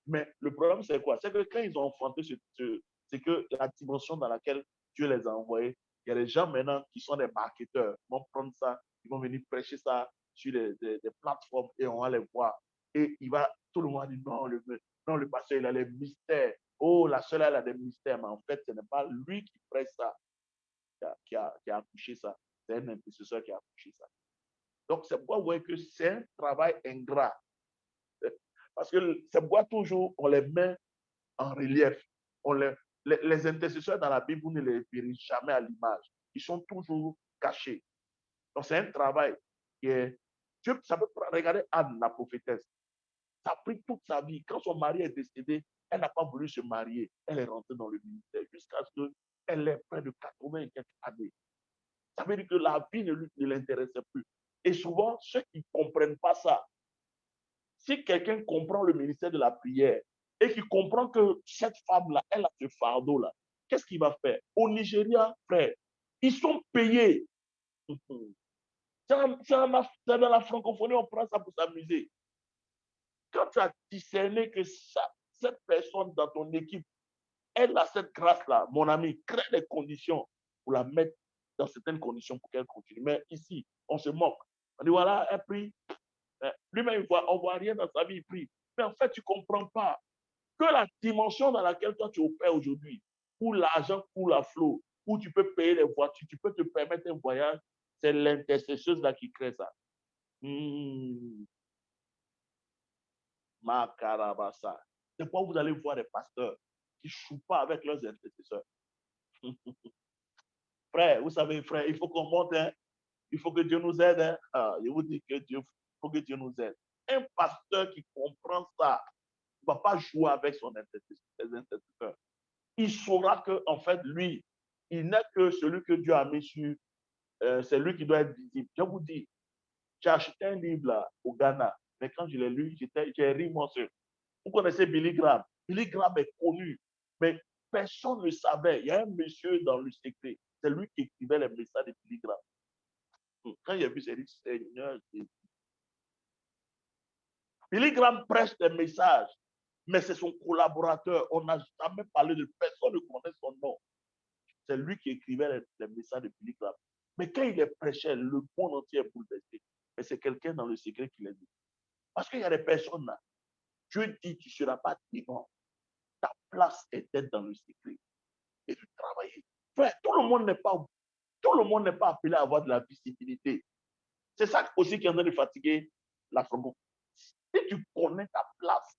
Mais le problème, c'est quoi? C'est que quand ils ont enfanté, c'est que la dimension dans laquelle Dieu les a envoyés, il y a des gens maintenant qui sont des marketeurs. Ils vont prendre ça, ils vont venir prêcher ça sur des plateformes et on va les voir. Et tout le monde dit non, le pasteur, il a les mystères. Oh, la seule, elle a des mystères. Mais en fait, ce n'est pas lui qui prêche ça, qui a accouché ça. C'est un intercesseur qui a accouché ça. Donc, c'est pourquoi vous voyez que c'est un travail ingrat. Parce que ces bois, toujours, on les met en relief. Les intercesseurs dans la Bible, vous ne les verrez jamais à l'image. Ils sont toujours cachés. Donc, c'est un travail qui est... Ça peut regarder Anne, la prophétesse. Ça a pris toute sa vie. Quand son mari est décédé, elle n'a pas voulu se marier. Elle est rentrée dans le ministère jusqu'à ce qu'elle ait près de 80 et quelques années. Ça veut dire que la vie ne l'intéressait plus. Et souvent, ceux qui ne comprennent pas ça, si quelqu'un comprend le ministère de la prière et qui comprend que cette femme-là, elle a ce fardeau-là, qu'est-ce qu'il va faire? Au Nigeria, frère, ils sont payés. C'est dans la francophonie, on prend ça pour s'amuser. Quand tu as discerné que cette personne dans ton équipe, elle a cette grâce-là, mon ami, crée des conditions pour la mettre dans certaines conditions pour qu'elle continue. Mais ici, on se moque. On dit voilà, elle prie. Lui-même, on ne voit rien dans sa vie, il prie. Mais en fait, tu ne comprends pas que la dimension dans laquelle toi tu opères aujourd'hui, où l'argent coule à flot, où tu peux payer les voitures, tu peux te permettre un voyage, c'est l'intercesseuse là qui crée ça. Macarabassa. C'est pourquoi vous allez voir des pasteurs qui ne jouent pas avec leurs intercesseurs. Frère, vous savez, frère, il faut qu'on monte, hein? Il faut que Dieu nous aide. Hein? Ah, je vous dis que il faut que Dieu nous aide. Un pasteur qui comprend ça ne va pas jouer avec ses intercesseurs. Il saura que, en fait, lui, il n'est que celui que Dieu a mis sur, c'est lui qui doit être visible. Je vous dis, j'ai acheté un livre là, au Ghana, mais quand je l'ai lu, j'ai ri mon Dieu. Vous connaissez Billy Graham. Billy Graham est connu, mais personne ne savait. Il y a un monsieur dans le secret. C'est lui qui écrivait les messages de Billy Graham. Quand il a vu, c'est dit, Seigneur, Billy Graham prêche des messages, mais c'est son collaborateur. On n'a jamais parlé de personne ne connaît son nom. C'est lui qui écrivait les messages de Billy Graham. Mais quand il est prêché, le monde entier est bouleversé. Mais c'est quelqu'un dans le secret qui l'a dit. Parce qu'il y a des personnes là. Dieu dit, tu ne seras pas devant. Ta place est d'être dans le secret et de travailler. Frère, tout le monde n'est pas appelé à avoir de la visibilité. C'est ça aussi qui est en train de fatiguer la francophonie. Si tu connais ta place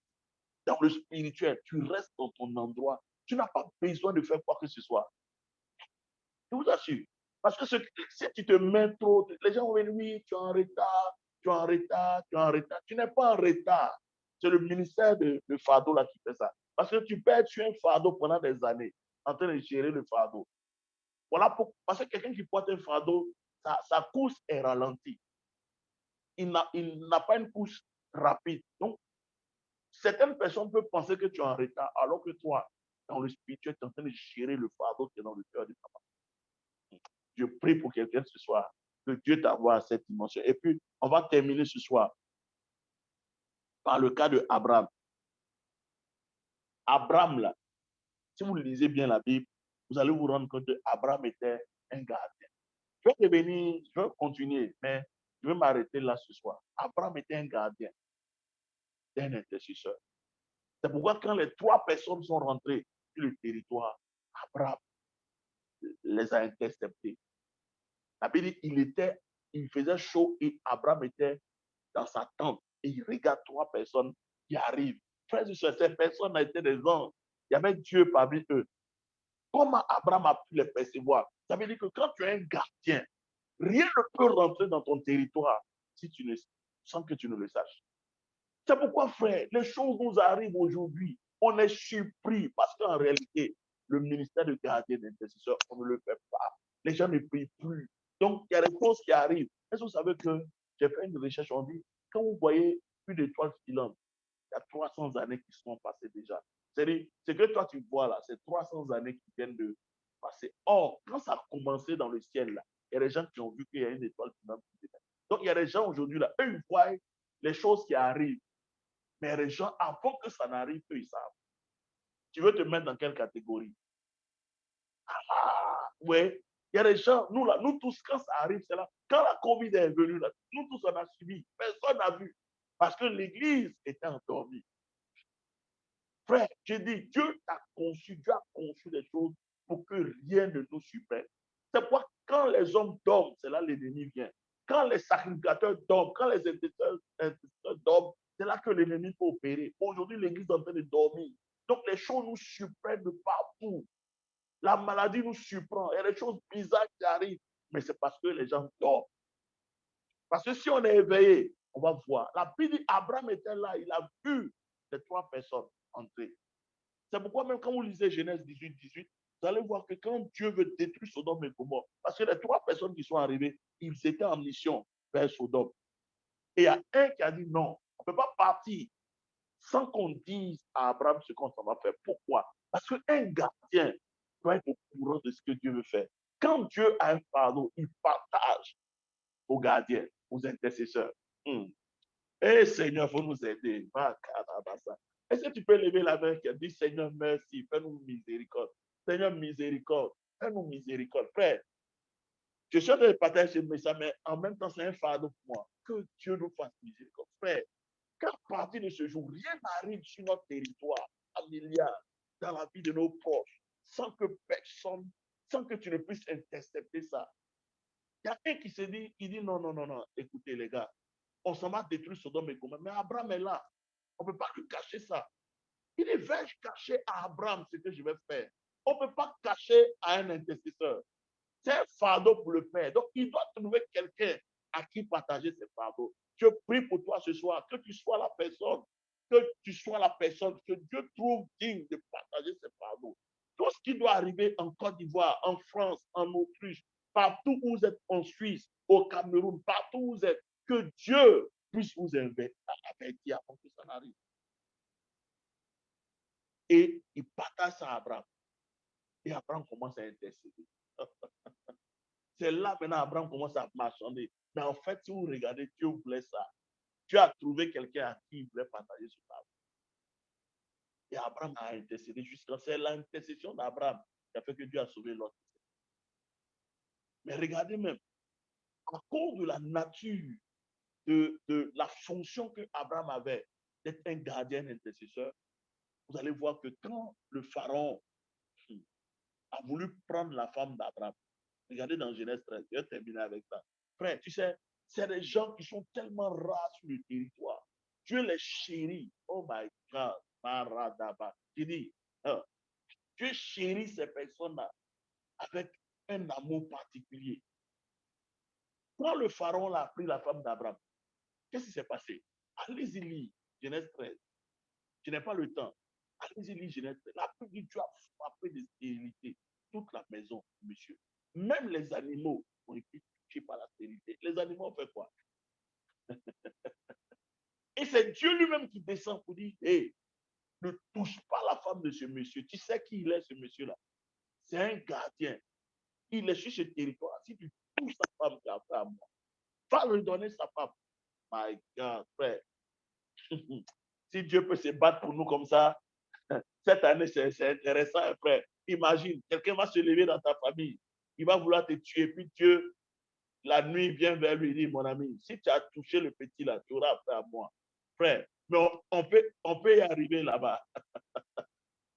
dans le spirituel, tu restes dans ton endroit. Tu n'as pas besoin de faire quoi que ce soit. Je vous assure. Parce que si tu te mets trop, les gens vont venir, oui, tu es en retard, tu es en retard, tu es en retard. Tu n'es pas en retard. C'est le ministère de fardeau là qui fait ça. Parce que tu peux être sur un fardeau pendant des années, en train de gérer le fardeau. Voilà parce que quelqu'un qui porte un fardeau, sa course est ralentie. Il n'a pas une course rapide. Donc, certaines personnes peuvent penser que tu es en retard, alors que toi, dans le spirituel, tu es en train de gérer le fardeau qui est dans le cœur du papa. Je prie pour quelqu'un ce soir, que Dieu t'envoie à cette dimension. Et puis, on va terminer ce soir par le cas de Abraham. Abraham, là, si vous lisez bien la Bible, vous allez vous rendre compte qu'Abraham était un gardien. Je vais continuer, mais je vais m'arrêter là ce soir. Abraham était un gardien, un intercesseur. C'est pourquoi quand les 3 personnes sont rentrées sur le territoire, Abraham les a interceptés. La Bible dit il faisait chaud et Abraham était dans sa tente et il regarde 3 personnes qui arrivent. Frères et sœurs, ces personnes étaient des anges. Il y avait Dieu parmi eux. Comment Abraham a pu les percevoir? Ça veut dire que quand tu es un gardien, rien ne peut rentrer dans ton territoire sans que tu ne le saches. C'est pourquoi, frère, les choses nous arrivent aujourd'hui. On est surpris parce qu'en réalité, le ministère de gardien d'intercesseur, on ne le fait pas. Les gens ne prient plus. Donc, il y a des choses qui arrivent. Est-ce que vous savez que j'ai fait une recherche, on dit, quand vous voyez plus de 3 kilomètres, il y a 300 années qui sont passées déjà. C'est-à-dire, ce que toi tu vois là, c'est 300 années qui viennent de passer. Or, quand ça a commencé dans le ciel là, il y a des gens qui ont vu qu'il y a une étoile qui monte. Donc, il y a des gens aujourd'hui là, eux, ils voient les choses qui arrivent. Mais les gens, avant que ça n'arrive, eux, ils savent. Tu veux te mettre dans quelle catégorie? Ah, ouais. Il y a des gens, nous là, nous tous, quand ça arrive, c'est là. Quand la Covid est venue, là, nous tous, on a subi. Personne n'a vu. Parce que l'église était endormie. Frère, je dis, Dieu a conçu des choses pour que rien ne nous surprenne. C'est pourquoi quand les hommes dorment, c'est là l'ennemi vient. Quand les sacrificateurs dorment, quand les intercesseurs dorment, c'est là que l'ennemi peut opérer. Aujourd'hui, l'église est en train de dormir. Donc, les choses nous surprennent de partout. La maladie nous surprend. Il y a des choses bizarres qui arrivent. Mais c'est parce que les gens dorment. Parce que si on est éveillé, on va voir. La Bible dit, Abraham était là, il a vu les 3 personnes entrer. C'est pourquoi même quand vous lisez Genèse 18, vous allez voir que quand Dieu veut détruire Sodome et Gomorrhe, parce que les 3 personnes qui sont arrivées, ils étaient en mission vers Sodome. Et il y a un qui a dit non, on ne peut pas partir sans qu'on dise à Abraham ce qu'on va faire. Pourquoi? Parce qu'un gardien doit être au courant de ce que Dieu veut faire. Quand Dieu a un fardeau, il partage aux gardiens, aux intercesseurs. Eh Seigneur, il faut nous aider. Est-ce que tu peux lever la main qui a dit Seigneur, merci, fais-nous miséricorde. Seigneur, miséricorde, fais-nous miséricorde. Frère, je suis en train de partager ce message, mais en même temps, c'est un fardeau pour moi. Que Dieu nous fasse miséricorde. Frère, qu'à partir de ce jour, rien n'arrive sur notre territoire familial, dans la vie de nos proches, sans que personne, sans que tu ne puisses intercepter ça. Il y a un qui se dit, il dit non, non, non, non, écoutez les gars, on s'en va détruire Sodome et Gomorrhe. Mais Abraham est là. On ne peut pas lui cacher ça. Il dit, vais-je cacher à Abraham ce que je vais faire? On ne peut pas cacher à un intercesseur. C'est un fardeau pour le faire. Donc, il doit trouver quelqu'un à qui partager ses fardeaux. Je prie pour toi ce soir, que tu sois la personne, que Dieu trouve digne de partager ses fardeaux. Tout ce qui doit arriver en Côte d'Ivoire, en France, en Autriche, partout où vous êtes, en Suisse, au Cameroun, partout où vous êtes, que Dieu puisse vous avertir avant que ça n'arrive. Et il partage ça à Abraham. Et Abraham commence à intercéder. C'est là maintenant Abraham commence à marchander. Mais en fait, si vous regardez, Dieu voulait ça. Dieu a trouvé quelqu'un à qui il voulait partager ce fardeau. Et Abraham a intercédé jusqu'à c'est l'intercession d'Abraham qui a fait que Dieu a sauvé l'autre. Mais regardez même, à cause de la nature de la fonction que Abraham avait d'être un gardien intercesseur, vous allez voir que quand le pharaon a voulu prendre la femme d'Abraham, regardez dans Genèse 13, je vais terminer avec ça. Frère, tu sais, c'est des gens qui sont tellement rares sur le territoire. Dieu les chérit. Oh my God, Maradaba. Tu dis, Dieu chérit ces personnes-là avec un amour particulier. Quand le pharaon a pris la femme d'Abraham, qu'est-ce qui s'est passé? Allez-y lire Genèse 13. Je n'ai pas le temps. Allez-y lire Genèse 13. La Bible dit Dieu a frappé de stérilité toute la maison, monsieur. Même les animaux ont été touchés par la stérilité. Les animaux ont fait quoi? Et c'est Dieu lui-même qui descend pour dire, hé, ne touche pas la femme de ce monsieur. Tu sais qui il est, ce monsieur-là? C'est un gardien. Il est sur ce territoire. Si tu touches sa femme, tu as affaire à moi. Va lui donner sa femme. My God, frère. Si Dieu peut se battre pour nous comme ça, cette année, c'est intéressant, frère. Imagine, quelqu'un va se lever dans ta famille. Il va vouloir te tuer. Puis Dieu, la nuit, vient vers lui et dit, mon ami, si tu as touché le petit là, tu auras affaire à moi. Frère, mais on peut y arriver là-bas.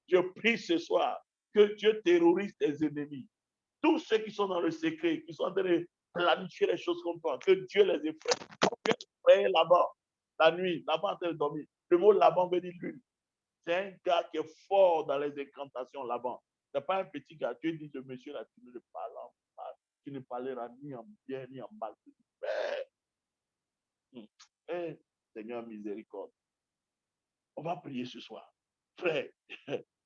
Je prie ce soir que Dieu terrorise tes ennemis. Tous ceux qui sont dans le secret, qui sont en train de planifier les choses comme toi, que Dieu les effraie. Dieu effraie là-bas, la nuit, là-bas en train de dormir. Le mot là-bas veut dire lune. C'est un gars qui est fort dans les incantations là-bas. Ce n'est pas un petit gars. Dieu dit, ce monsieur-là, tu ne le parles pas. Tu ne parleras ni en bien ni en mal. Hey, Seigneur miséricorde. On va prier ce soir. Frère,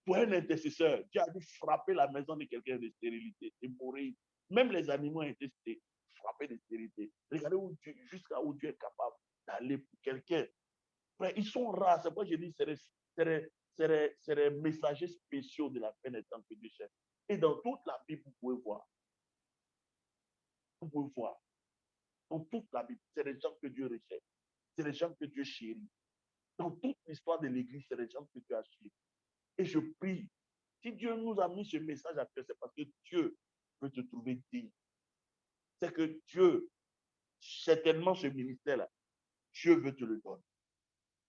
pour un intercesseur, Dieu a dû frapper la maison de quelqu'un de stérilité et mourir. Même les animaux ont été frappés de stérilité. Regardez jusqu'à où Dieu est capable d'aller pour quelqu'un. Frère, ils sont rares. C'est pourquoi je dis c'est les messagers spéciaux de la peine étant que Dieu cherche. Et dans toute la Bible, vous pouvez voir. Vous pouvez voir. Dans toute la Bible, c'est les gens que Dieu recherche. C'est les gens que Dieu chérit. Dans toute l'histoire de l'Église, c'est les gens que Dieu a chéri. Et je prie, si Dieu nous a mis ce message à cœur, c'est parce que Dieu veut te trouver digne. C'est que Dieu, certainement ce ministère-là, Dieu veut te le donner.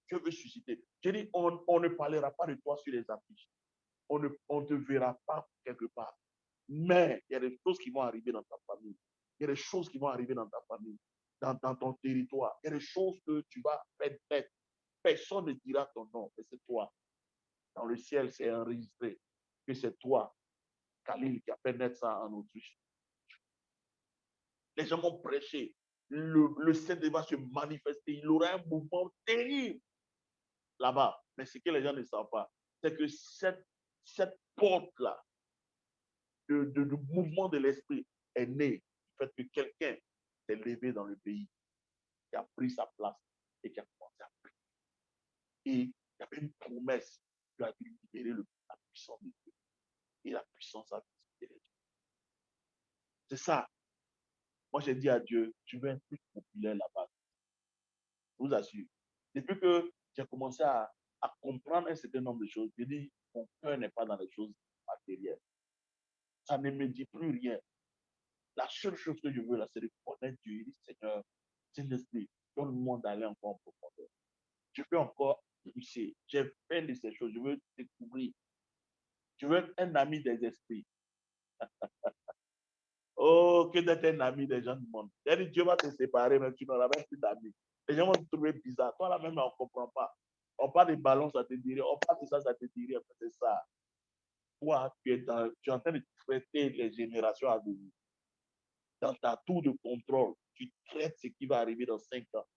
Dieu veut susciter. Je dis, on ne parlera pas de toi sur les affiches. On ne te verra pas quelque part. Mais il y a des choses qui vont arriver dans ta famille. Il y a des choses qui vont arriver dans ta famille, dans ton territoire. Il y a des choses que tu vas faire. Personne ne dira ton nom, mais c'est toi. Dans le ciel, c'est enregistré que c'est toi, Khalil, qui a fait naître ça en Autriche. Les gens vont prêcher. Le Saint va se manifester. Il aura un mouvement terrible là-bas. Mais ce que les gens ne savent pas, c'est que cette porte-là, de mouvement de l'esprit est née du fait que quelqu'un s'est levé dans le pays, qui a pris sa place et qui a commencé à prier. Et il y avait une promesse qui a dû libérer la puissance de Dieu. Et la puissance a visité les gens. C'est ça. Moi, j'ai dit à Dieu, je veux être plus populaire là-bas. Je vous assure. Depuis que j'ai commencé à comprendre un certain nombre de choses, je dis, mon cœur n'est pas dans les choses matérielles. Ça ne me dit plus rien. La seule chose que je veux là, c'est de connaître Dieu. Il dit, Seigneur, Saint-Esprit, donne-moi d'aller encore en profondeur. Je peux encore pousser. J'ai fait de ces choses. Je veux découvrir. Je veux être un ami des esprits. Oh, que d'être un ami des gens du monde. Dieu va te séparer, mais tu n'auras même plus d'amis. Les gens vont te trouver bizarre. Toi, là même, on ne comprend pas. On parle des ballons, ça te dirait. On parle de ça te dirait. C'est ça. Toi, tu es en train de traiter les générations à venir. Dans ta tour de contrôle, tu traites ce qui va arriver dans 5 ans.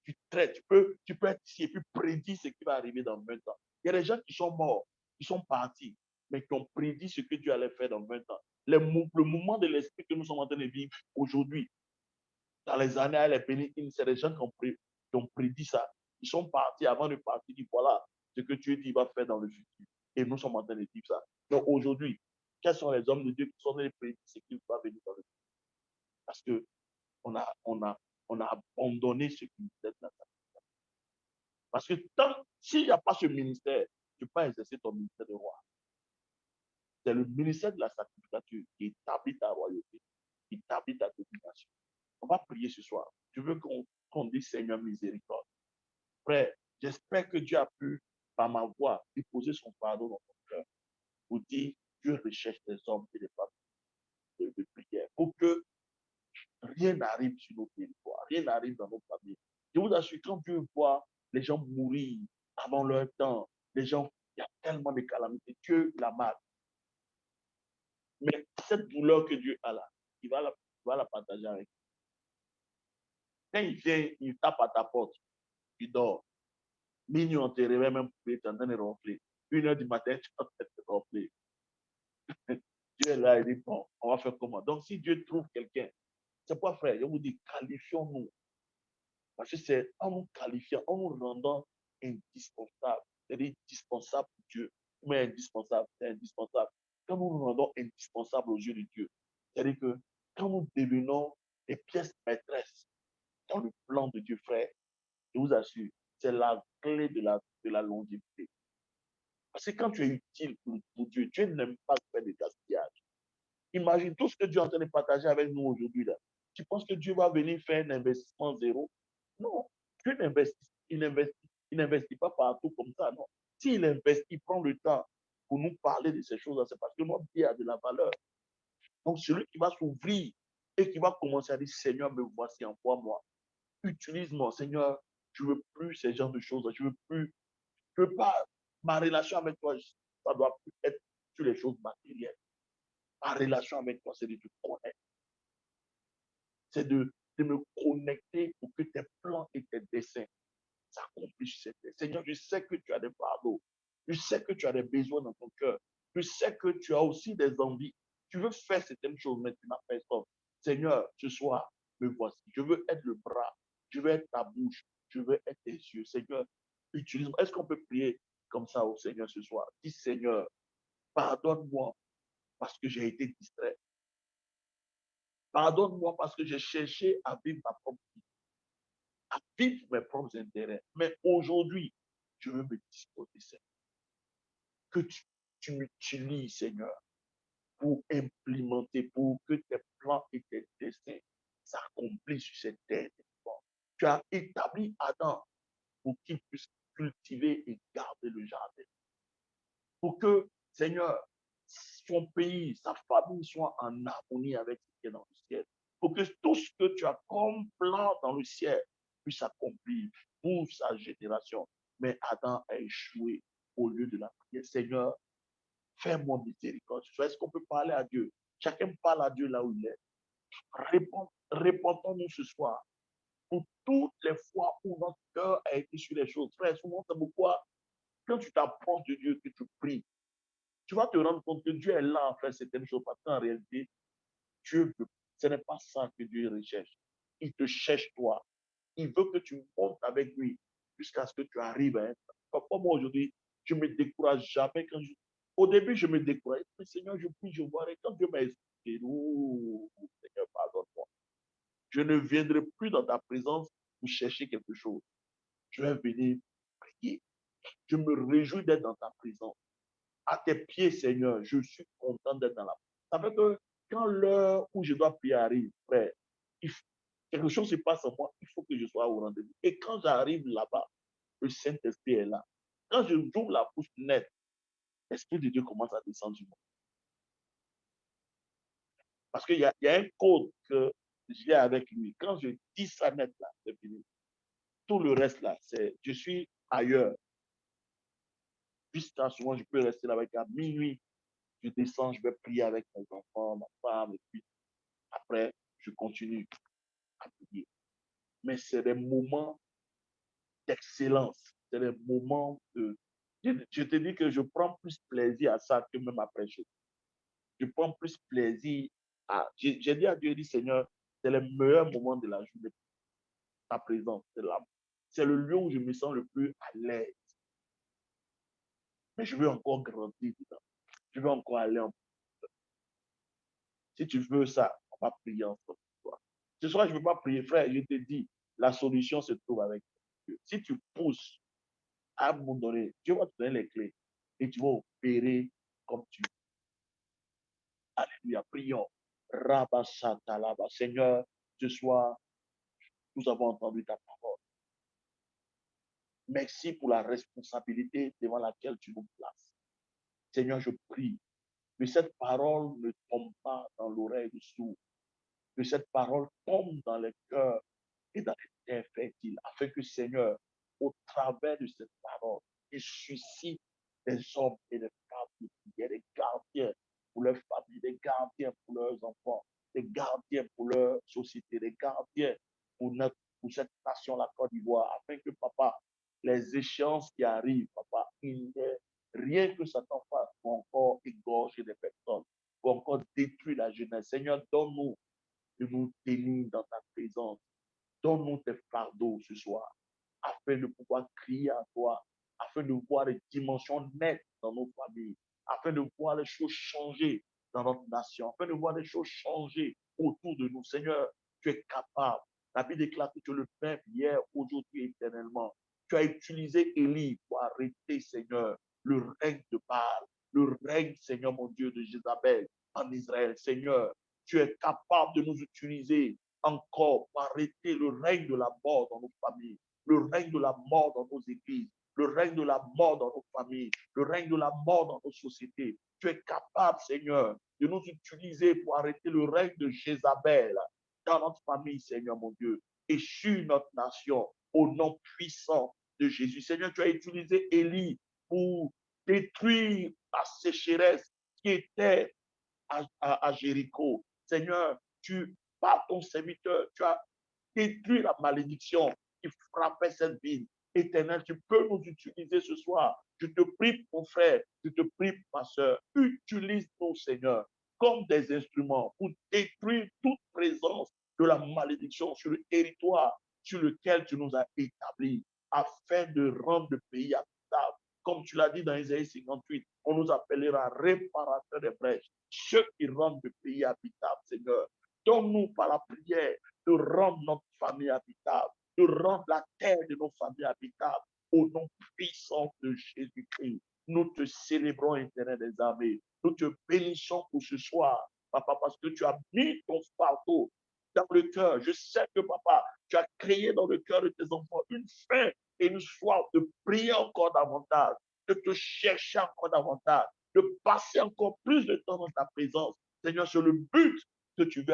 Tu traites, tu peux être ici et puis prédire ce qui va arriver dans 20 ans. Il y a des gens qui sont morts, qui sont partis, mais qui ont prédit ce que Dieu allait faire dans 20 ans. Le mouvement de l'esprit que nous sommes en train de vivre aujourd'hui, dans les années à la péninsule, c'est des gens qui ont prédit ça. Ils sont partis avant de partir, ils disent voilà ce que Dieu dit va faire dans le futur. Et nous sommes en train de vivre ça. Donc aujourd'hui, quels sont les hommes de Dieu qui sont en train de prédire ce qui va venir dans le futur? Parce que on a abandonné ce ministère de la sainteté. Parce que s'il n'y a pas ce ministère, tu ne peux pas exercer ton ministère de roi. C'est le ministère de la sanctificature qui établit ta royauté, qui établit ta domination. On va prier ce soir. Je veux qu'on dise Seigneur miséricorde. Frère, j'espère que Dieu a pu, par ma voix, déposer son pardon dans ton cœur pour dire Dieu recherche des hommes et des femmes de prière pour que rien n'arrive sur nos territoires, rien n'arrive dans nos familles. Je vous assure, quand Dieu voit les gens mourir avant leur temps, les gens, il y a tellement de calamités, Dieu la mal. Mais cette douleur que Dieu a là, il va la partager avec. Quand il vient, il tape à ta porte, il dort. Minuit, on te réveille même pour être en train de ronfler. 1 heure du matin, tu es en train de ronfler. Dieu est là, il dit, bon, on va faire comment? Donc, si Dieu trouve quelqu'un, c'est quoi, frère? Je vous dis, qualifions-nous. Parce que c'est en nous qualifiant, en nous rendant indispensables. C'est-à-dire indispensable pour Dieu. Mais indispensable, c'est indispensable. Quand nous nous rendons indispensables aux yeux de Dieu, c'est-à-dire que quand nous devenons des pièces maîtresses dans le plan de Dieu, frère, je vous assure, c'est la clé de la longévité. Parce que quand tu es utile pour Dieu, Dieu n'aime pas faire de gaspillage. Imagine tout ce que Dieu est en train de partager avec nous aujourd'hui. Tu penses que Dieu va venir faire un investissement zéro? Non. Dieu n'investit, il n'investit pas partout comme ça, non. S'il investit, il prend le temps pour nous parler de ces choses-là, c'est parce que notre vie a de la valeur. Donc, celui qui va s'ouvrir et qui va commencer à dire, Seigneur, me voici, envoie-moi. Utilise-moi, Seigneur, je ne veux plus ces genres de choses. Je veux pas, ma relation avec toi, ça doit plus être sur les choses matérielles. Ma relation avec toi, c'est de te connaître. C'est de me connecter pour que tes plans et tes desseins s'accomplit sur cette terre. Seigneur, je sais que tu as des fardeaux. Je sais que tu as des besoins dans ton cœur. Je sais que tu as aussi des envies. Tu veux faire certaines choses, mais tu n'as pas fait. Seigneur, ce soir, me voici. Je veux être le bras. Je veux être ta bouche. Je veux être tes yeux. Seigneur, utilise-moi. Est-ce qu'on peut prier comme ça au Seigneur ce soir? Dis, Seigneur, pardonne-moi parce que j'ai été distrait. Pardonne-moi parce que j'ai cherché à vivre ma propre vie, à vivre mes propres intérêts. Mais aujourd'hui, je veux me disposer, Seigneur. Que tu m'utilises, Seigneur, pour implémenter, pour que tes plans et tes desseins s'accomplissent sur cette terre. Tu as établi Adam pour qu'il puisse cultiver et garder le jardin. Pour que, Seigneur, son pays, sa famille soit en harmonie avec ce qui est dans le ciel. Pour que tout ce que tu as comme plan dans le ciel puisse s'accomplir pour sa génération. Mais Adam a échoué au lieu de la prière. Seigneur, fais-moi miséricorde. Est-ce qu'on peut parler à Dieu? Chacun parle à Dieu là où il est. Répondons-nous ce soir pour toutes les fois où notre cœur a été sur les choses. Frère, souvent, c'est pourquoi quand tu t'approches de Dieu, que tu pries, tu vas te rendre compte que Dieu est là à faire certaines choses parce qu'en réalité, Dieu veut. Ce n'est pas ça que Dieu recherche. Il te cherche toi. Il veut que tu montes avec lui jusqu'à ce que tu arrives à être. Parfois, moi, aujourd'hui, je ne me décourage jamais quand au début, je me décourage. Mais Seigneur, je prie, je vois. Et quand Dieu m'a expliqué, oh, Seigneur, pardonne-moi. Je ne viendrai plus dans ta présence pour chercher quelque chose. Je vais venir prier. Je me réjouis d'être dans ta présence. À tes pieds, Seigneur, je suis content d'être dans la présence. Ça fait que quand l'heure où je dois prier arrive, frère, quelque chose se passe en moi, il faut que je sois au rendez-vous. Et quand j'arrive là-bas, le Saint-Esprit est là. Quand je ouvre la bouche nette, l'Esprit de Dieu commence à descendre sur moi. Parce qu'il y a un code que j'ai avec lui. Quand je dis ça net là, c'est fini. Tout le reste là, c'est je suis ailleurs. Jusqu'à souvent, je peux rester là avec à minuit. Je descends, je vais prier avec mes enfants, ma femme, et puis après, je continue à prier. Mais c'est des moments d'excellence. C'est des moments de. Je te dis que je prends plus plaisir à ça que même après. Je prends plus plaisir à. J'ai dit à Dieu, dit Seigneur, c'est le meilleur moment de la journée. Ta présence, c'est le lieu où je me sens le plus à l'aise. Mais je veux encore grandir dedans. Je veux encore aller en. Si tu veux ça, on va prier ensemble. Ce soir, je ne veux pas prier, frère. Je te dis, la solution se trouve avec Dieu. Si tu pousses à un moment donné, Dieu va te donner les clés et tu vas opérer comme tu veux. Alléluia. Prions. Rabashatalaba. Seigneur, ce soir, nous avons entendu ta parole. Merci pour la responsabilité devant laquelle tu nous places. Seigneur, je prie que cette parole ne tombe pas dans l'oreille du sourd, que cette parole tombe dans les cœurs et dans les terres fertiles, afin que, Seigneur, au travers de cette parole, il suscite des hommes et des femmes de prière, des gardiens pour leurs familles, des gardiens pour leurs enfants, des gardiens pour leur société, des gardiens pour cette nation, la Côte d'Ivoire, afin que, papa, les échéances qui arrivent, papa, il n'est rien que Satan fasse pour encore égorger des personnes, pour encore détruire la jeunesse. Seigneur, donne-nous de nous tenir dans ta présence. Donne-nous tes fardeaux ce soir, afin de pouvoir crier à toi, afin de voir les dimensions nettes dans nos familles, afin de voir les choses changer dans notre nation, afin de voir les choses changer autour de nous. Seigneur, tu es capable. La Bible déclare que tu es le Père hier, aujourd'hui et éternellement. Tu as utilisé Élie pour arrêter, Seigneur, le règne de Baal, le règne, Seigneur mon Dieu, de Jézabel en Israël. Seigneur, tu es capable de nous utiliser encore pour arrêter le règne de la mort dans nos familles, le règne de la mort dans nos églises, le règne de la mort dans nos familles, le règne de la mort dans nos sociétés. Tu es capable, Seigneur, de nous utiliser pour arrêter le règne de Jézabel dans notre famille, Seigneur mon Dieu, et sur notre nation, au nom puissant de Jésus. Seigneur, tu as utilisé Élie pour détruire la sécheresse qui était à Jéricho. Seigneur, par ton serviteur, tu as détruit la malédiction qui frappait cette ville. Éternel, tu peux nous utiliser ce soir. Je te prie, mon frère, je te prie, ma soeur, utilise-nous, Seigneur, comme des instruments pour détruire toute présence de la malédiction sur le territoire sur lequel tu nous as établis, afin de rendre le pays habitable. Comme tu l'as dit dans Isaïe 58, on nous appellera réparateurs des brèches, ceux qui rendent le pays habitable, Seigneur. Donne-nous par la prière de rendre notre famille habitable, de rendre la terre de nos familles habitables, au nom puissant de Jésus-Christ. Nous te célébrons, Éternel des armées. Nous te bénissons pour ce soir, Papa, parce que tu as mis ton fardeau dans le cœur. Je sais que, Papa, tu as créé dans le cœur de tes enfants une faim et une soif de prier encore davantage, de te chercher encore davantage, de passer encore plus de temps dans ta présence. Seigneur, c'est le but que tu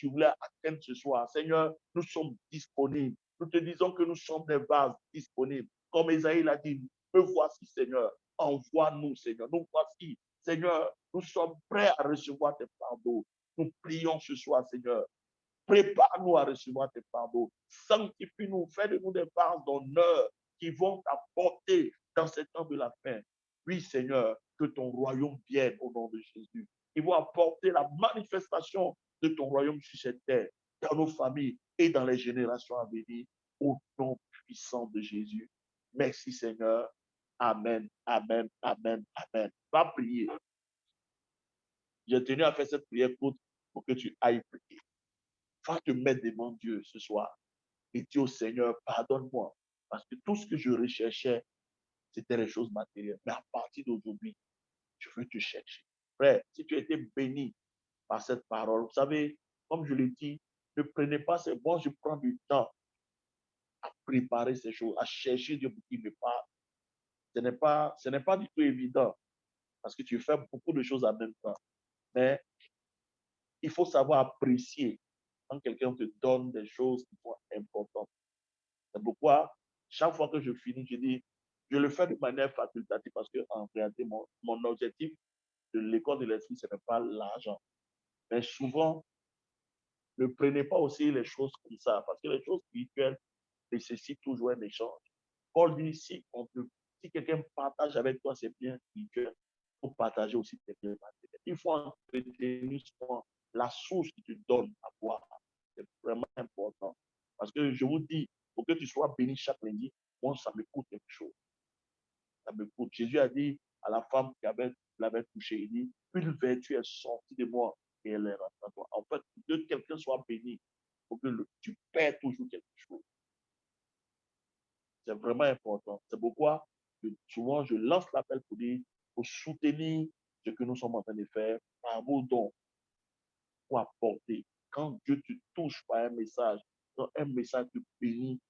voulais atteindre ce soir. Seigneur, nous sommes disponibles. Nous te disons que nous sommes des vases disponibles. Comme Esaïe l'a dit, me voici, Seigneur. Envoie-nous, Seigneur. Nous voici, Seigneur. Nous sommes prêts à recevoir tes fardeaux. Nous prions ce soir, Seigneur. Prépare-nous à recevoir tes fardeaux. Sanctifie-nous. Fais de nous des vases d'honneur qui vont t'apporter dans ces temps de la fin. Oui, Seigneur, que ton royaume vienne au nom de Jésus. Ils vont apporter la manifestation de ton royaume sur cette terre, dans nos familles et dans les générations à venir, au nom puissant de Jésus. Merci, Seigneur. Amen, amen, amen, amen. Va prier. J'ai tenu à faire cette prière pour que tu ailles prier. Va te mettre devant Dieu ce soir et dis au Seigneur, pardonne-moi, parce que tout ce que je recherchais, c'était les choses matérielles. Mais à partir d'aujourd'hui, je veux te chercher. Frère, si tu as été béni par cette parole, vous savez, comme je l'ai dit, ne prenez pas ces bons, je prends du temps à préparer ces choses, à chercher Dieu pour qu'il me parle. Ce n'est pas du tout évident parce que tu fais beaucoup de choses en même temps. Mais il faut savoir apprécier quand quelqu'un te donne des choses qui sont importantes. C'est pourquoi, chaque fois que je finis, je dis, je le fais de manière facultative parce que, en réalité, mon objectif de l'école de l'esprit, ce n'est pas l'argent. Mais souvent, ne prenez pas aussi les choses comme ça parce que les choses spirituelles nécessitent toujours un échange. Paul dit, si quelqu'un partage avec toi ses biens spirituels, il faut partager aussi tes biens matériels. Il faut entretenir la source qui te donne à boire. C'est vraiment important. Parce que je vous dis, pour que tu sois béni chaque lundi, moi, ça me coûte quelque chose. Ça me coûte. Jésus a dit à la femme qui l'avait touché, il dit, une vertu est sortie de moi et elle est rentrée en toi. En fait, que quelqu'un soit béni, il faut que tu perds toujours quelque chose. C'est vraiment important. C'est pourquoi souvent je lance l'appel pour dire, pour soutenir ce que nous sommes en train de faire par vos dons, pour apporter. Quand Dieu te touche par un message te bénit, il ne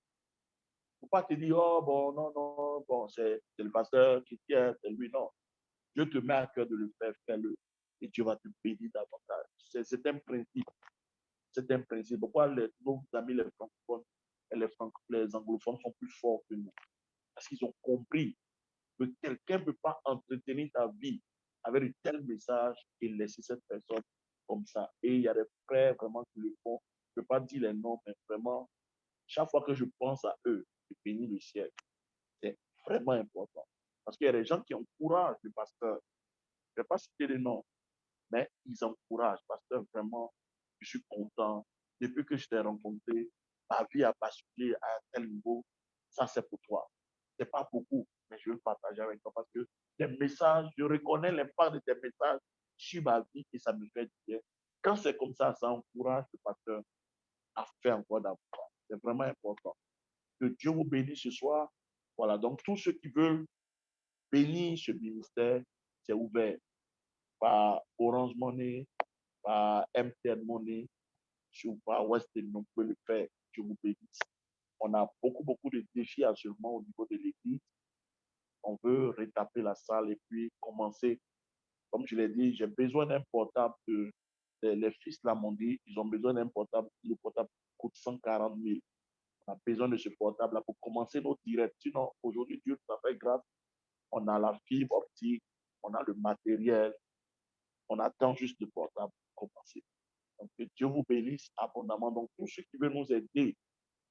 faut pas te dire, oh bon, non, non, bon, c'est le pasteur qui tient, c'est lui, non. Dieu te met à cœur de le faire, fais-le. Et Dieu va te bénir davantage. C'est un principe. C'est un principe. Pourquoi nos amis les francophones et les anglophones sont plus forts que nous? Parce qu'ils ont compris que quelqu'un ne peut pas entretenir ta vie avec un tel message et laisser cette personne comme ça. Et il y a des frères vraiment qui le font. Je ne peux pas dire les noms, mais vraiment, chaque fois que je pense à eux, je bénis le ciel. C'est vraiment important. Parce qu'il y a des gens qui encouragent le pasteur. Je ne vais pas citer les noms, mais ils encouragent. Pasteur, vraiment, je suis content. Depuis que je t'ai rencontré, ma vie a basculé à un tel niveau. Ça, c'est pour toi. Ce n'est pas beaucoup, mais je veux le partager avec toi parce que tes messages, je reconnais l'impact de tes messages sur ma vie et ça me fait du bien. Quand c'est comme ça encourage le pasteur à faire encore davantage. C'est vraiment important. Que Dieu vous bénisse ce soir. Voilà, donc tous ceux qui veulent bénir ce ministère, c'est ouvert par Orange Money, par MTN Money, sur par Western, on peut le faire. Dieu vous bénisse. On a beaucoup de défis actuellement au niveau de l'église. On veut retaper la salle et puis commencer. Comme je l'ai dit, j'ai besoin d'un portable. Les fils là m'ont dit, ils ont besoin d'un portable. Le portable coûte 140 000. On a besoin de ce portable-là pour commencer nos directs. Sinon, aujourd'hui, Dieu nous a fait grâce. On a la fibre optique, on a le matériel, on attend juste le portable pour commencer. Donc, que Dieu vous bénisse abondamment. Donc, tous ceux qui veulent nous aider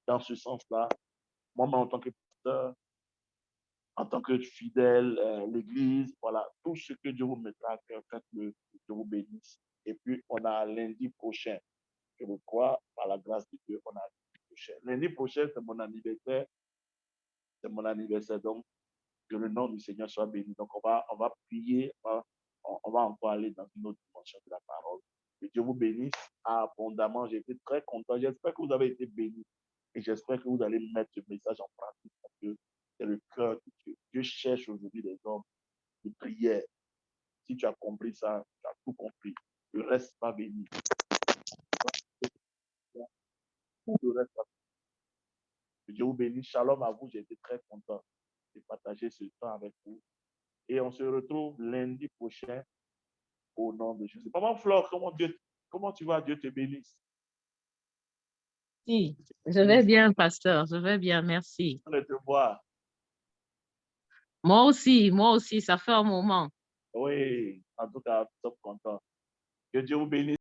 dans ce sens-là, moi, en tant que pasteur, en tant que fidèle, l'Église, voilà, tout ce que Dieu vous mettra à cœur, faites-le, que Dieu vous bénisse. Et puis, on a lundi prochain, je le crois, par la grâce de Dieu, on a lundi prochain. Lundi prochain, c'est mon anniversaire, donc que le nom du Seigneur soit béni. Donc, on va prier, on va encore aller dans une autre dimension de la parole. Que Dieu vous bénisse abondamment. J'ai été très content. J'espère que vous avez été bénis et j'espère que vous allez mettre ce message en pratique parce que c'est le cœur de Dieu. Dieu cherche aujourd'hui des hommes de prière. Si tu as compris ça, tu as tout compris. Le reste pas béni. Le reste pas béni. Que Dieu vous bénisse. Shalom à vous. J'ai été très content de partager ce temps avec vous. Et on se retrouve lundi prochain au nom de Jésus. Maman Flore, comment tu vas? Dieu te bénisse. Si, je vais bien, pasteur. Je vais bien, merci. De te voir. Moi aussi, ça fait un moment. Oui, en tout cas, top content. Que Dieu vous bénisse.